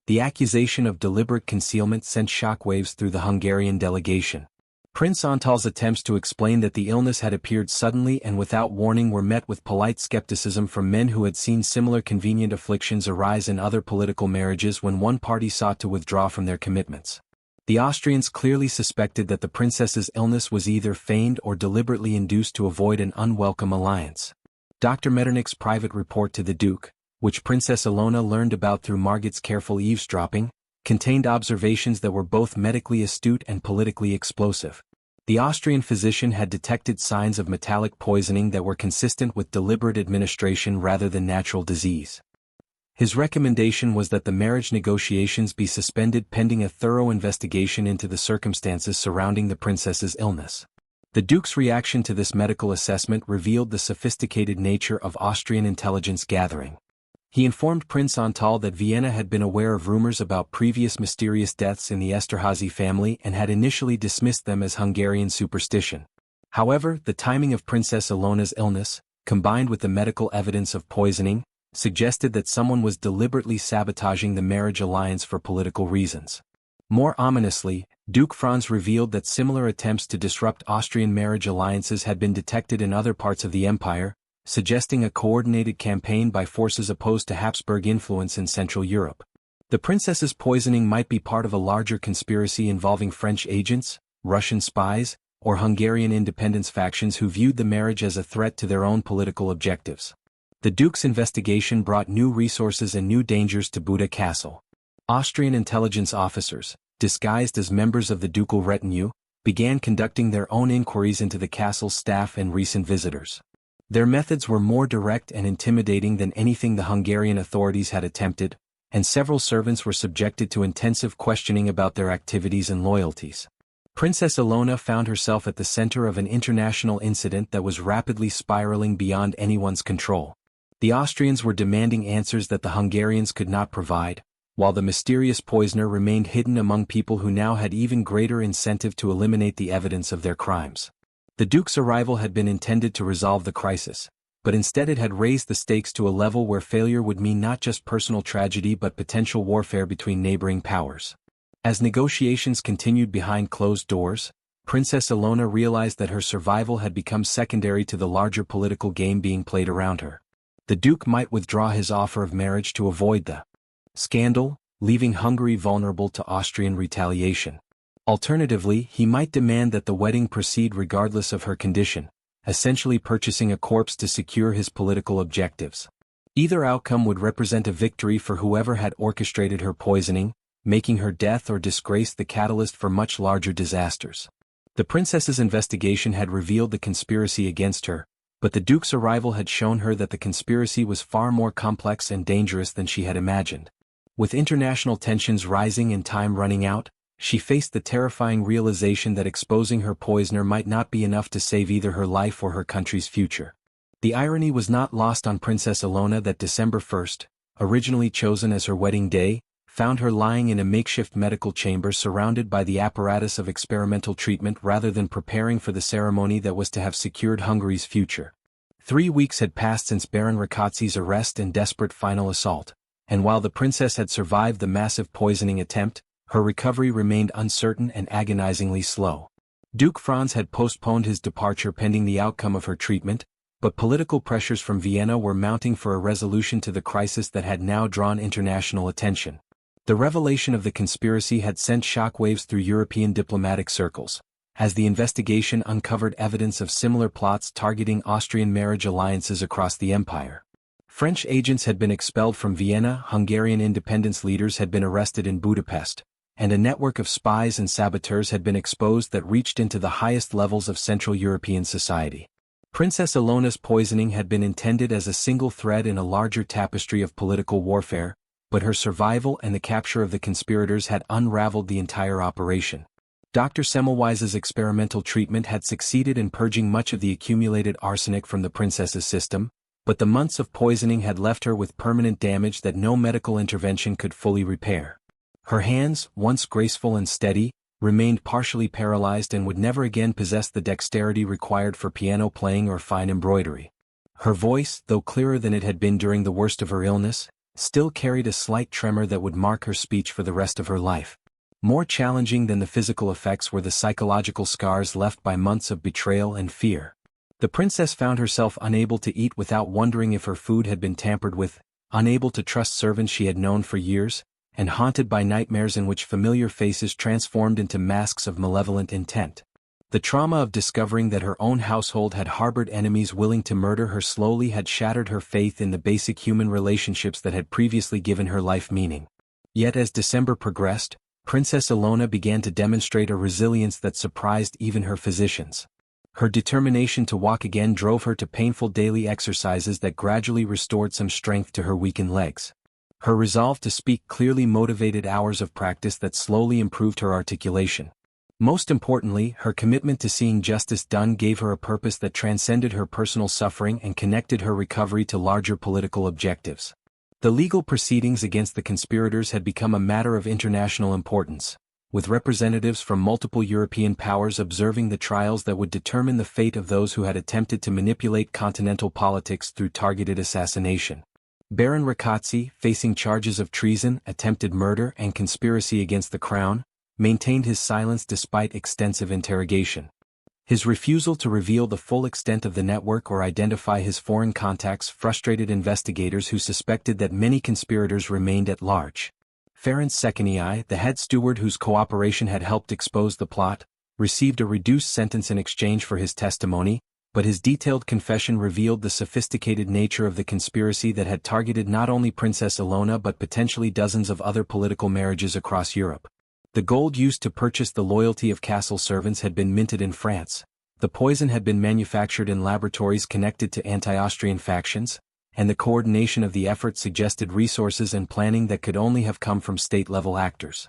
The accusation of deliberate concealment sent shockwaves through the Hungarian delegation. Prince Antal's attempts to explain that the illness had appeared suddenly and without warning were met with polite skepticism from men who had seen similar convenient afflictions arise in other political marriages when one party sought to withdraw from their commitments. The Austrians clearly suspected that the princess's illness was either feigned or deliberately induced to avoid an unwelcome alliance. Dr. Metternich's private report to the Duke, which Princess Ilona learned about through Margit's careful eavesdropping, contained observations that were both medically astute and politically explosive. The Austrian physician had detected signs of metallic poisoning that were consistent with deliberate administration rather than natural disease. His recommendation was that the marriage negotiations be suspended pending a thorough investigation into the circumstances surrounding the princess's illness. The Duke's reaction to this medical assessment revealed the sophisticated nature of Austrian intelligence gathering. He informed Prince Antal that Vienna had been aware of rumors about previous mysterious deaths in the Esterházy family and had initially dismissed them as Hungarian superstition. However, the timing of Princess Ilona's illness, combined with the medical evidence of poisoning, suggested that someone was deliberately sabotaging the marriage alliance for political reasons. More ominously, Duke Franz revealed that similar attempts to disrupt Austrian marriage alliances had been detected in other parts of the empire, suggesting a coordinated campaign by forces opposed to Habsburg influence in Central Europe. The princess's poisoning might be part of a larger conspiracy involving French agents, Russian spies, or Hungarian independence factions who viewed the marriage as a threat to their own political objectives. The Duke's investigation brought new resources and new dangers to Buda Castle. Austrian intelligence officers, disguised as members of the ducal retinue, began conducting their own inquiries into the castle's staff and recent visitors. Their methods were more direct and intimidating than anything the Hungarian authorities had attempted, and several servants were subjected to intensive questioning about their activities and loyalties. Princess Ilona found herself at the center of an international incident that was rapidly spiraling beyond anyone's control. The Austrians were demanding answers that the Hungarians could not provide, while the mysterious poisoner remained hidden among people who now had even greater incentive to eliminate the evidence of their crimes. The Duke's arrival had been intended to resolve the crisis, but instead it had raised the stakes to a level where failure would mean not just personal tragedy but potential warfare between neighboring powers. As negotiations continued behind closed doors, Princess Ilona realized that her survival had become secondary to the larger political game being played around her. The Duke might withdraw his offer of marriage to avoid the scandal, leaving Hungary vulnerable to Austrian retaliation. Alternatively, he might demand that the wedding proceed regardless of her condition, essentially purchasing a corpse to secure his political objectives. Either outcome would represent a victory for whoever had orchestrated her poisoning, making her death or disgrace the catalyst for much larger disasters. The princess's investigation had revealed the conspiracy against her, but the Duke's arrival had shown her that the conspiracy was far more complex and dangerous than she had imagined. With international tensions rising and time running out, she faced the terrifying realization that exposing her poisoner might not be enough to save either her life or her country's future. The irony was not lost on Princess Ilona that December 1st, originally chosen as her wedding day, found her lying in a makeshift medical chamber surrounded by the apparatus of experimental treatment rather than preparing for the ceremony that was to have secured Hungary's future. 3 weeks had passed since Baron Rakoczi's arrest and desperate final assault, and while the princess had survived the massive poisoning attempt, her recovery remained uncertain and agonizingly slow. Duke Franz had postponed his departure pending the outcome of her treatment, but political pressures from Vienna were mounting for a resolution to the crisis that had now drawn international attention. The revelation of the conspiracy had sent shockwaves through European diplomatic circles, as the investigation uncovered evidence of similar plots targeting Austrian marriage alliances across the empire. French agents had been expelled from Vienna, Hungarian independence leaders had been arrested in Budapest, and a network of spies and saboteurs had been exposed that reached into the highest levels of Central European society. Princess Ilona's poisoning had been intended as a single thread in a larger tapestry of political warfare, but her survival and the capture of the conspirators had unraveled the entire operation. Dr. Semmelweis's experimental treatment had succeeded in purging much of the accumulated arsenic from the princess's system, but the months of poisoning had left her with permanent damage that no medical intervention could fully repair. Her hands, once graceful and steady, remained partially paralyzed and would never again possess the dexterity required for piano playing or fine embroidery. Her voice, though clearer than it had been during the worst of her illness, still carried a slight tremor that would mark her speech for the rest of her life. More challenging than the physical effects were the psychological scars left by months of betrayal and fear. The princess found herself unable to eat without wondering if her food had been tampered with, unable to trust servants she had known for years, and haunted by nightmares in which familiar faces transformed into masks of malevolent intent. The trauma of discovering that her own household had harbored enemies willing to murder her slowly had shattered her faith in the basic human relationships that had previously given her life meaning. Yet as December progressed, Princess Ilona began to demonstrate a resilience that surprised even her physicians. Her determination to walk again drove her to painful daily exercises that gradually restored some strength to her weakened legs. Her resolve to speak clearly motivated hours of practice that slowly improved her articulation. Most importantly, her commitment to seeing justice done gave her a purpose that transcended her personal suffering and connected her recovery to larger political objectives. The legal proceedings against the conspirators had become a matter of international importance, with representatives from multiple European powers observing the trials that would determine the fate of those who had attempted to manipulate continental politics through targeted assassination. Baron Rakoczi, facing charges of treason, attempted murder, and conspiracy against the crown, maintained his silence despite extensive interrogation. His refusal to reveal the full extent of the network or identify his foreign contacts frustrated investigators who suspected that many conspirators remained at large. Ferenc Székely, the head steward whose cooperation had helped expose the plot, received a reduced sentence in exchange for his testimony, but his detailed confession revealed the sophisticated nature of the conspiracy that had targeted not only Princess Ilona but potentially dozens of other political marriages across Europe. The gold used to purchase the loyalty of castle servants had been minted in France, the poison had been manufactured in laboratories connected to anti-Austrian factions, and the coordination of the effort suggested resources and planning that could only have come from state-level actors.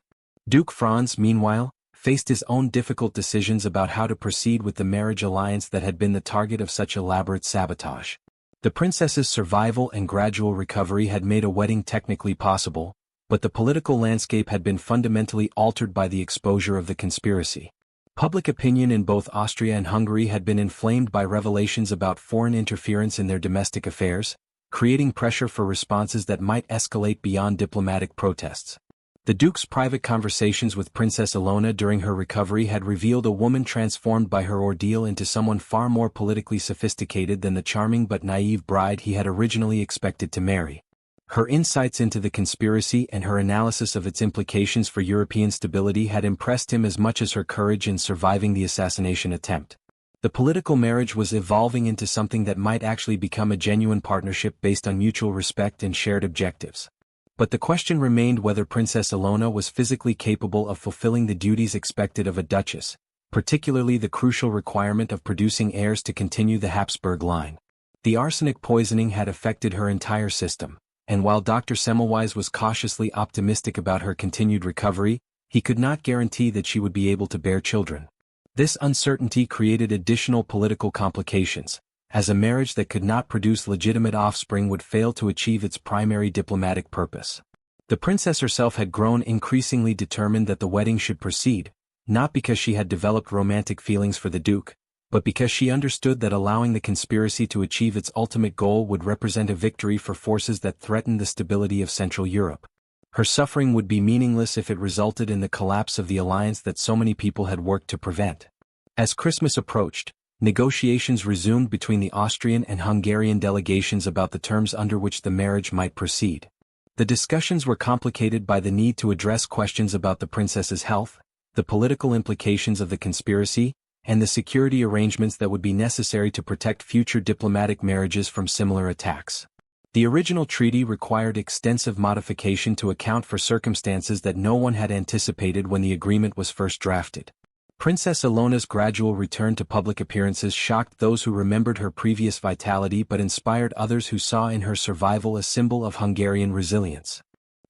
Duke Franz, meanwhile, faced his own difficult decisions about how to proceed with the marriage alliance that had been the target of such elaborate sabotage. The princess's survival and gradual recovery had made a wedding technically possible, but the political landscape had been fundamentally altered by the exposure of the conspiracy. Public opinion in both Austria and Hungary had been inflamed by revelations about foreign interference in their domestic affairs, creating pressure for responses that might escalate beyond diplomatic protests. The Duke's private conversations with Princess Ilona during her recovery had revealed a woman transformed by her ordeal into someone far more politically sophisticated than the charming but naive bride he had originally expected to marry. Her insights into the conspiracy and her analysis of its implications for European stability had impressed him as much as her courage in surviving the assassination attempt. The political marriage was evolving into something that might actually become a genuine partnership based on mutual respect and shared objectives. But the question remained whether Princess Ilona was physically capable of fulfilling the duties expected of a duchess, particularly the crucial requirement of producing heirs to continue the Habsburg line. The arsenic poisoning had affected her entire system, and while Dr. Semmelweis was cautiously optimistic about her continued recovery, he could not guarantee that she would be able to bear children. This uncertainty created additional political complications, as a marriage that could not produce legitimate offspring would fail to achieve its primary diplomatic purpose. The princess herself had grown increasingly determined that the wedding should proceed, not because she had developed romantic feelings for the Duke, but because she understood that allowing the conspiracy to achieve its ultimate goal would represent a victory for forces that threatened the stability of Central Europe. Her suffering would be meaningless if it resulted in the collapse of the alliance that so many people had worked to prevent. As Christmas approached, negotiations resumed between the Austrian and Hungarian delegations about the terms under which the marriage might proceed. The discussions were complicated by the need to address questions about the princess's health, the political implications of the conspiracy, and the security arrangements that would be necessary to protect future diplomatic marriages from similar attacks. The original treaty required extensive modification to account for circumstances that no one had anticipated when the agreement was first drafted. Princess Ilona's gradual return to public appearances shocked those who remembered her previous vitality but inspired others who saw in her survival a symbol of Hungarian resilience.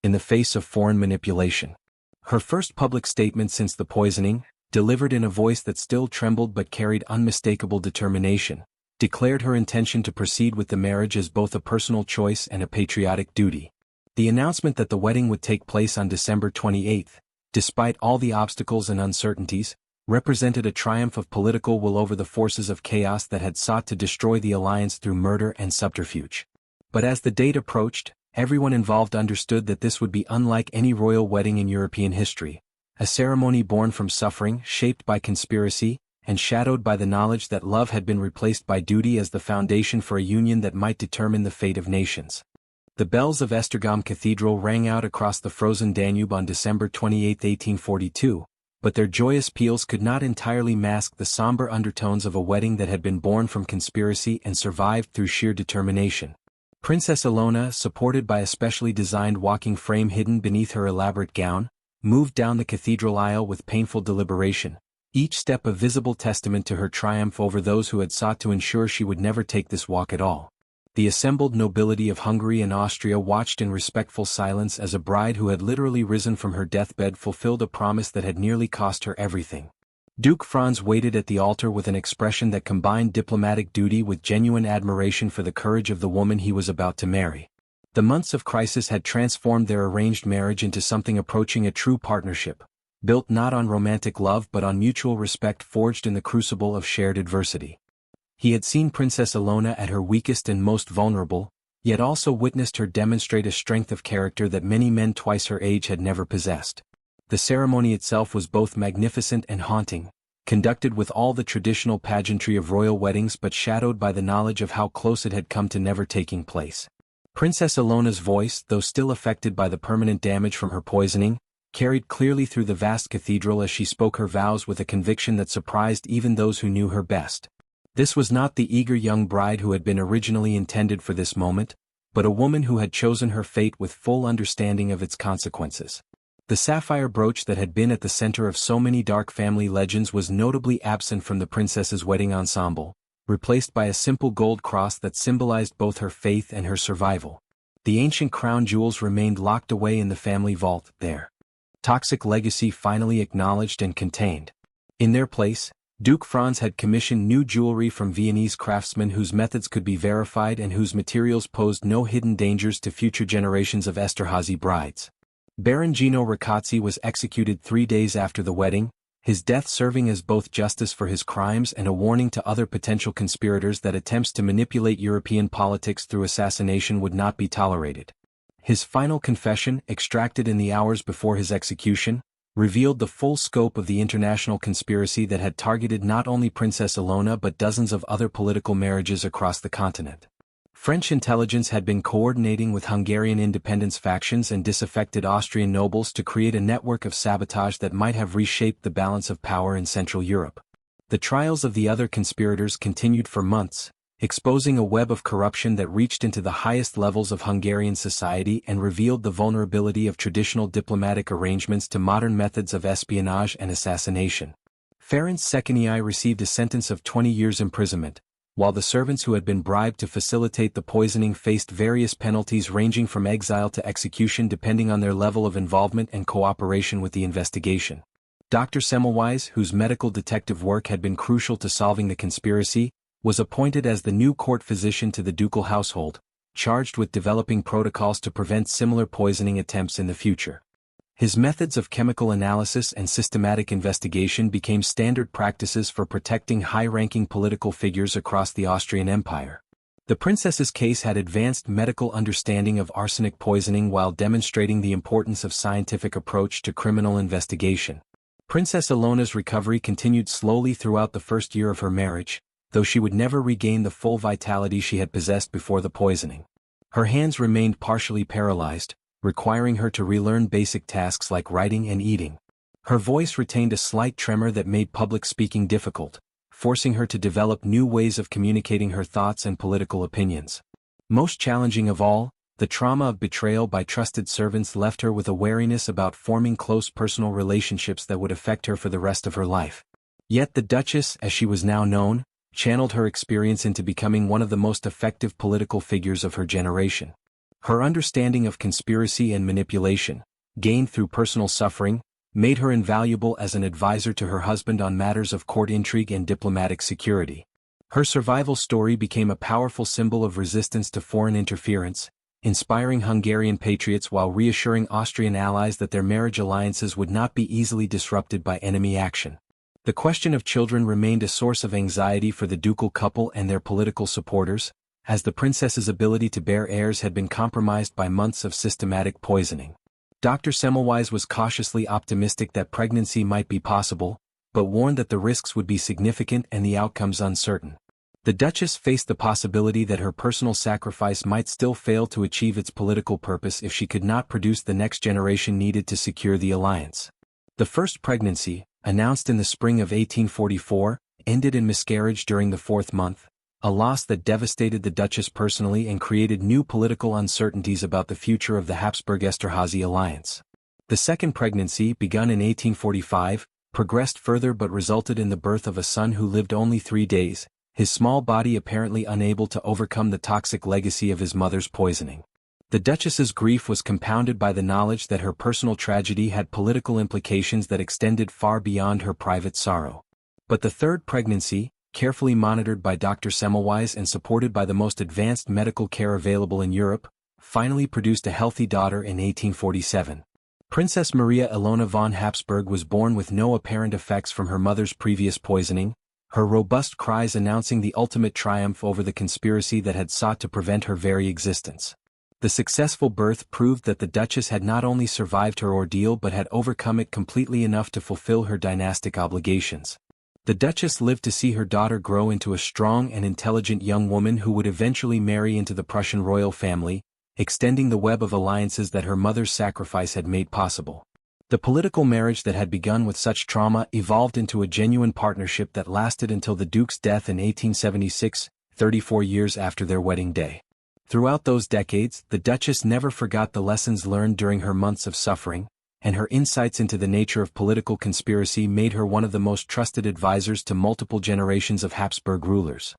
In the face of foreign manipulation. Her first public statement since the poisoning, delivered in a voice that still trembled but carried unmistakable determination, declared her intention to proceed with the marriage as both a personal choice and a patriotic duty. The announcement that the wedding would take place on December 28, despite all the obstacles and uncertainties, represented a triumph of political will over the forces of chaos that had sought to destroy the alliance through murder and subterfuge. But as the date approached, everyone involved understood that this would be unlike any royal wedding in European history, a ceremony born from suffering, shaped by conspiracy, and shadowed by the knowledge that love had been replaced by duty as the foundation for a union that might determine the fate of nations. The bells of Esztergom Cathedral rang out across the frozen Danube on December 28, 1842, but their joyous peals could not entirely mask the somber undertones of a wedding that had been born from conspiracy and survived through sheer determination. Princess Ilona, supported by a specially designed walking frame hidden beneath her elaborate gown, moved down the cathedral aisle with painful deliberation, each step a visible testament to her triumph over those who had sought to ensure she would never take this walk at all. The assembled nobility of Hungary and Austria watched in respectful silence as a bride who had literally risen from her deathbed fulfilled a promise that had nearly cost her everything. Duke Franz waited at the altar with an expression that combined diplomatic duty with genuine admiration for the courage of the woman he was about to marry. The months of crisis had transformed their arranged marriage into something approaching a true partnership, built not on romantic love but on mutual respect forged in the crucible of shared adversity. He had seen Princess Ilona at her weakest and most vulnerable, yet also witnessed her demonstrate a strength of character that many men twice her age had never possessed. The ceremony itself was both magnificent and haunting, conducted with all the traditional pageantry of royal weddings but shadowed by the knowledge of how close it had come to never taking place. Princess Ilona's voice, though still affected by the permanent damage from her poisoning, carried clearly through the vast cathedral as she spoke her vows with a conviction that surprised even those who knew her best. This was not the eager young bride who had been originally intended for this moment, but a woman who had chosen her fate with full understanding of its consequences. The sapphire brooch that had been at the center of so many dark family legends was notably absent from the princess's wedding ensemble, replaced by a simple gold cross that symbolized both her faith and her survival. The ancient crown jewels remained locked away in the family vault, their toxic legacy finally acknowledged and contained. In their place, Duke Franz had commissioned new jewelry from Viennese craftsmen whose methods could be verified and whose materials posed no hidden dangers to future generations of Esterházy brides. Baron Gino Riccazzi was executed 3 days after the wedding, his death serving as both justice for his crimes and a warning to other potential conspirators that attempts to manipulate European politics through assassination would not be tolerated. His final confession, extracted in the hours before his execution, revealed the full scope of the international conspiracy that had targeted not only Princess Ilona but dozens of other political marriages across the continent. French intelligence had been coordinating with Hungarian independence factions and disaffected Austrian nobles to create a network of sabotage that might have reshaped the balance of power in Central Europe. The trials of the other conspirators continued for months, exposing a web of corruption that reached into the highest levels of Hungarian society and revealed the vulnerability of traditional diplomatic arrangements to modern methods of espionage and assassination. Ferenc Székely received a sentence of 20 years imprisonment, while the servants who had been bribed to facilitate the poisoning faced various penalties ranging from exile to execution depending on their level of involvement and cooperation with the investigation. Dr. Semmelweis, whose medical detective work had been crucial to solving the conspiracy, was appointed as the new court physician to the ducal household, charged with developing protocols to prevent similar poisoning attempts in the future. His methods of chemical analysis and systematic investigation became standard practices for protecting high-ranking political figures across the Austrian Empire. The princess's case had advanced medical understanding of arsenic poisoning while demonstrating the importance of scientific approach to criminal investigation. Princess Ilona's recovery continued slowly throughout the first year of her marriage, though she would never regain the full vitality she had possessed before the poisoning. Her hands remained partially paralyzed, requiring her to relearn basic tasks like writing and eating. Her voice retained a slight tremor that made public speaking difficult, forcing her to develop new ways of communicating her thoughts and political opinions. Most challenging of all, the trauma of betrayal by trusted servants left her with a wariness about forming close personal relationships that would affect her for the rest of her life. Yet the Duchess, as she was now known, channeled her experience into becoming one of the most effective political figures of her generation. Her understanding of conspiracy and manipulation, gained through personal suffering, made her invaluable as an advisor to her husband on matters of court intrigue and diplomatic security. Her survival story became a powerful symbol of resistance to foreign interference, inspiring Hungarian patriots while reassuring Austrian allies that their marriage alliances would not be easily disrupted by enemy action. The question of children remained a source of anxiety for the ducal couple and their political supporters, as the princess's ability to bear heirs had been compromised by months of systematic poisoning. Dr. Semmelweis was cautiously optimistic that pregnancy might be possible, but warned that the risks would be significant and the outcomes uncertain. The Duchess faced the possibility that her personal sacrifice might still fail to achieve its political purpose if she could not produce the next generation needed to secure the alliance. The first pregnancy, announced in the spring of 1844, ended in miscarriage during the 4th month, a loss that devastated the Duchess personally and created new political uncertainties about the future of the Habsburg-Esterházy alliance. The second pregnancy, begun in 1845, progressed further but resulted in the birth of a son who lived only 3 days, his small body apparently unable to overcome the toxic legacy of his mother's poisoning. The Duchess's grief was compounded by the knowledge that her personal tragedy had political implications that extended far beyond her private sorrow. But the third pregnancy, carefully monitored by Dr. Semmelweis and supported by the most advanced medical care available in Europe, finally produced a healthy daughter in 1847. Princess Maria Ilona von Habsburg was born with no apparent effects from her mother's previous poisoning, her robust cries announcing the ultimate triumph over the conspiracy that had sought to prevent her very existence. The successful birth proved that the Duchess had not only survived her ordeal but had overcome it completely enough to fulfill her dynastic obligations. The Duchess lived to see her daughter grow into a strong and intelligent young woman who would eventually marry into the Prussian royal family, extending the web of alliances that her mother's sacrifice had made possible. The political marriage that had begun with such trauma evolved into a genuine partnership that lasted until the Duke's death in 1876, 34 years after their wedding day. Throughout those decades, the Duchess never forgot the lessons learned during her months of suffering, and her insights into the nature of political conspiracy made her one of the most trusted advisors to multiple generations of Habsburg rulers.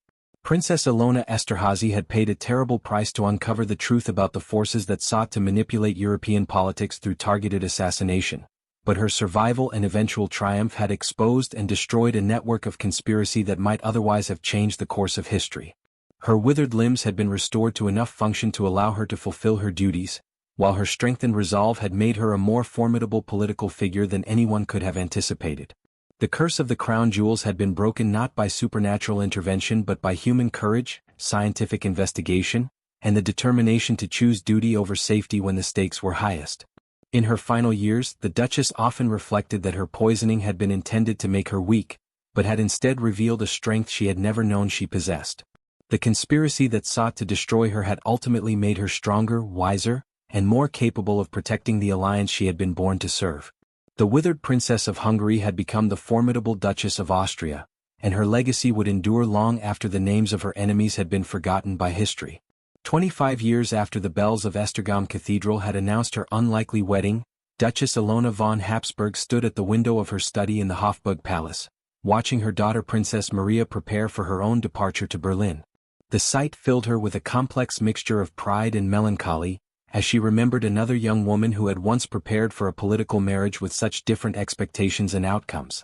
Princess Ilona Esterházy had paid a terrible price to uncover the truth about the forces that sought to manipulate European politics through targeted assassination, but her survival and eventual triumph had exposed and destroyed a network of conspiracy that might otherwise have changed the course of history. Her withered limbs had been restored to enough function to allow her to fulfill her duties, while her strengthened resolve had made her a more formidable political figure than anyone could have anticipated. The curse of the crown jewels had been broken not by supernatural intervention but by human courage, scientific investigation, and the determination to choose duty over safety when the stakes were highest. In her final years, the Duchess often reflected that her poisoning had been intended to make her weak, but had instead revealed a strength she had never known she possessed. The conspiracy that sought to destroy her had ultimately made her stronger, wiser, and more capable of protecting the alliance she had been born to serve. The withered Princess of Hungary had become the formidable Duchess of Austria, and her legacy would endure long after the names of her enemies had been forgotten by history. 25 years after the bells of Esztergom Cathedral had announced her unlikely wedding, Duchess Ilona von Habsburg stood at the window of her study in the Hofburg Palace, watching her daughter Princess Maria prepare for her own departure to Berlin. The sight filled her with a complex mixture of pride and melancholy, as she remembered another young woman who had once prepared for a political marriage with such different expectations and outcomes.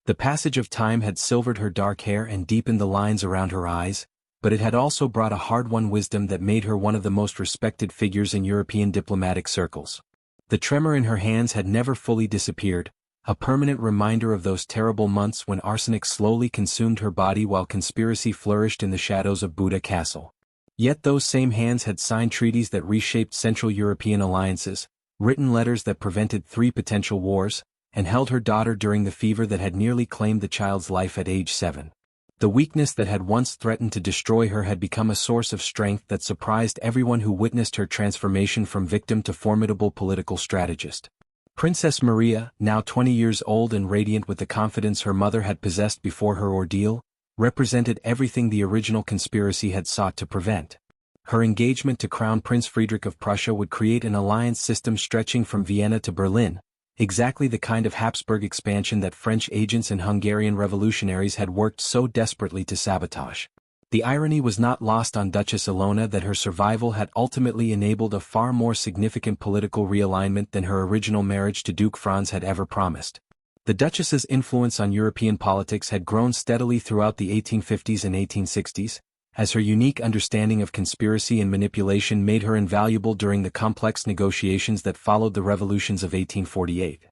The passage of time had silvered her dark hair and deepened the lines around her eyes, but it had also brought a hard-won wisdom that made her one of the most respected figures in European diplomatic circles. The tremor in her hands had never fully disappeared, a permanent reminder of those terrible months when arsenic slowly consumed her body while conspiracy flourished in the shadows of Buda Castle. Yet those same hands had signed treaties that reshaped Central European alliances, written letters that prevented 3 potential wars, and held her daughter during the fever that had nearly claimed the child's life at age 7. The weakness that had once threatened to destroy her had become a source of strength that surprised everyone who witnessed her transformation from victim to formidable political strategist. Princess Maria, now 20 years old and radiant with the confidence her mother had possessed before her ordeal, represented everything the original conspiracy had sought to prevent. Her engagement to Crown Prince Friedrich of Prussia would create an alliance system stretching from Vienna to Berlin, exactly the kind of Habsburg expansion that French agents and Hungarian revolutionaries had worked so desperately to sabotage. The irony was not lost on Duchess Ilona that her survival had ultimately enabled a far more significant political realignment than her original marriage to Duke Franz had ever promised. The Duchess's influence on European politics had grown steadily throughout the 1850s and 1860s, as her unique understanding of conspiracy and manipulation made her invaluable during the complex negotiations that followed the revolutions of 1848.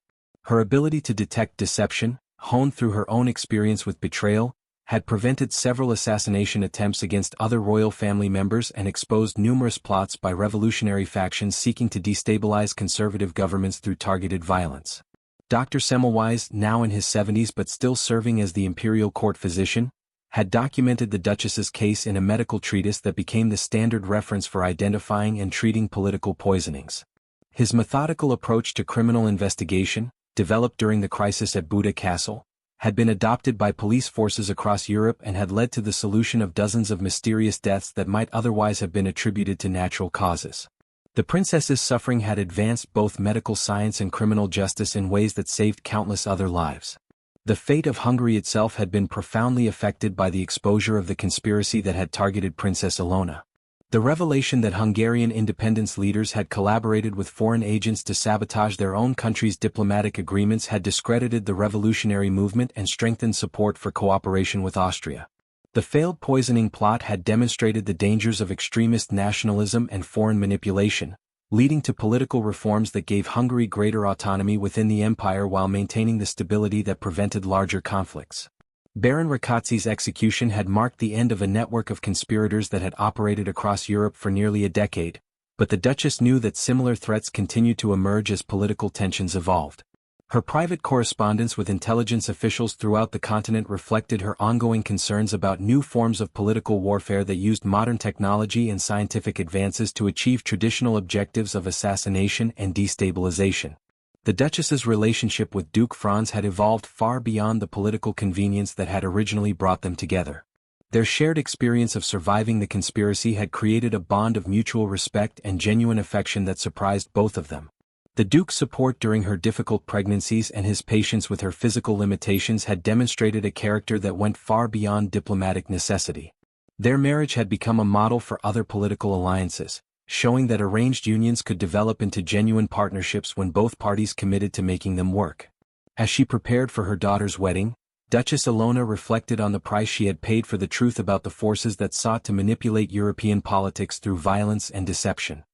Her ability to detect deception, honed through her own experience with betrayal, had prevented several assassination attempts against other royal family members and exposed numerous plots by revolutionary factions seeking to destabilize conservative governments through targeted violence. Dr. Semmelweis, now in his 70s but still serving as the imperial court physician, had documented the Duchess's case in a medical treatise that became the standard reference for identifying and treating political poisonings. His methodical approach to criminal investigation, developed during the crisis at Buda Castle, had been adopted by police forces across Europe and had led to the solution of dozens of mysterious deaths that might otherwise have been attributed to natural causes. The princess's suffering had advanced both medical science and criminal justice in ways that saved countless other lives. The fate of Hungary itself had been profoundly affected by the exposure of the conspiracy that had targeted Princess Ilona. The revelation that Hungarian independence leaders had collaborated with foreign agents to sabotage their own country's diplomatic agreements had discredited the revolutionary movement and strengthened support for cooperation with Austria. The failed poisoning plot had demonstrated the dangers of extremist nationalism and foreign manipulation, leading to political reforms that gave Hungary greater autonomy within the empire while maintaining the stability that prevented larger conflicts. Baron Rákóczi's execution had marked the end of a network of conspirators that had operated across Europe for nearly a decade, but the Duchess knew that similar threats continued to emerge as political tensions evolved. Her private correspondence with intelligence officials throughout the continent reflected her ongoing concerns about new forms of political warfare that used modern technology and scientific advances to achieve traditional objectives of assassination and destabilization. The Duchess's relationship with Duke Franz had evolved far beyond the political convenience that had originally brought them together. Their shared experience of surviving the conspiracy had created a bond of mutual respect and genuine affection that surprised both of them. The Duke's support during her difficult pregnancies and his patience with her physical limitations had demonstrated a character that went far beyond diplomatic necessity. Their marriage had become a model for other political alliances, showing that arranged unions could develop into genuine partnerships when both parties committed to making them work. As she prepared for her daughter's wedding, Duchess Ilona reflected on the price she had paid for the truth about the forces that sought to manipulate European politics through violence and deception.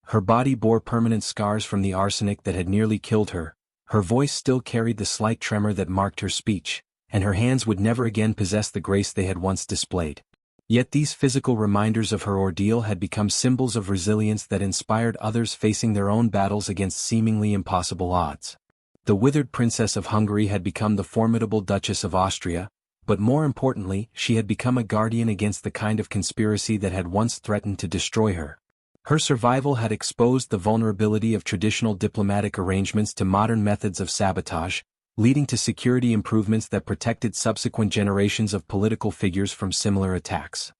Her body bore permanent scars from the arsenic that had nearly killed her, her voice still carried the slight tremor that marked her speech, and her hands would never again possess the grace they had once displayed. Yet these physical reminders of her ordeal had become symbols of resilience that inspired others facing their own battles against seemingly impossible odds. The withered Princess of Hungary had become the formidable Duchess of Austria, but more importantly, she had become a guardian against the kind of conspiracy that had once threatened to destroy her. Her survival had exposed the vulnerability of traditional diplomatic arrangements to modern methods of sabotage, leading to security improvements that protected subsequent generations of political figures from similar attacks.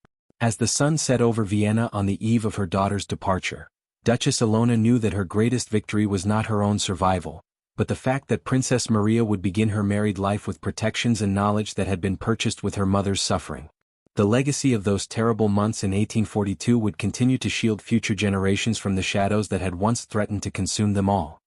As the sun set over Vienna on the eve of her daughter's departure, Duchess Ilona knew that her greatest victory was not her own survival, but the fact that Princess Maria would begin her married life with protections and knowledge that had been purchased with her mother's suffering. The legacy of those terrible months in 1842 would continue to shield future generations from the shadows that had once threatened to consume them all.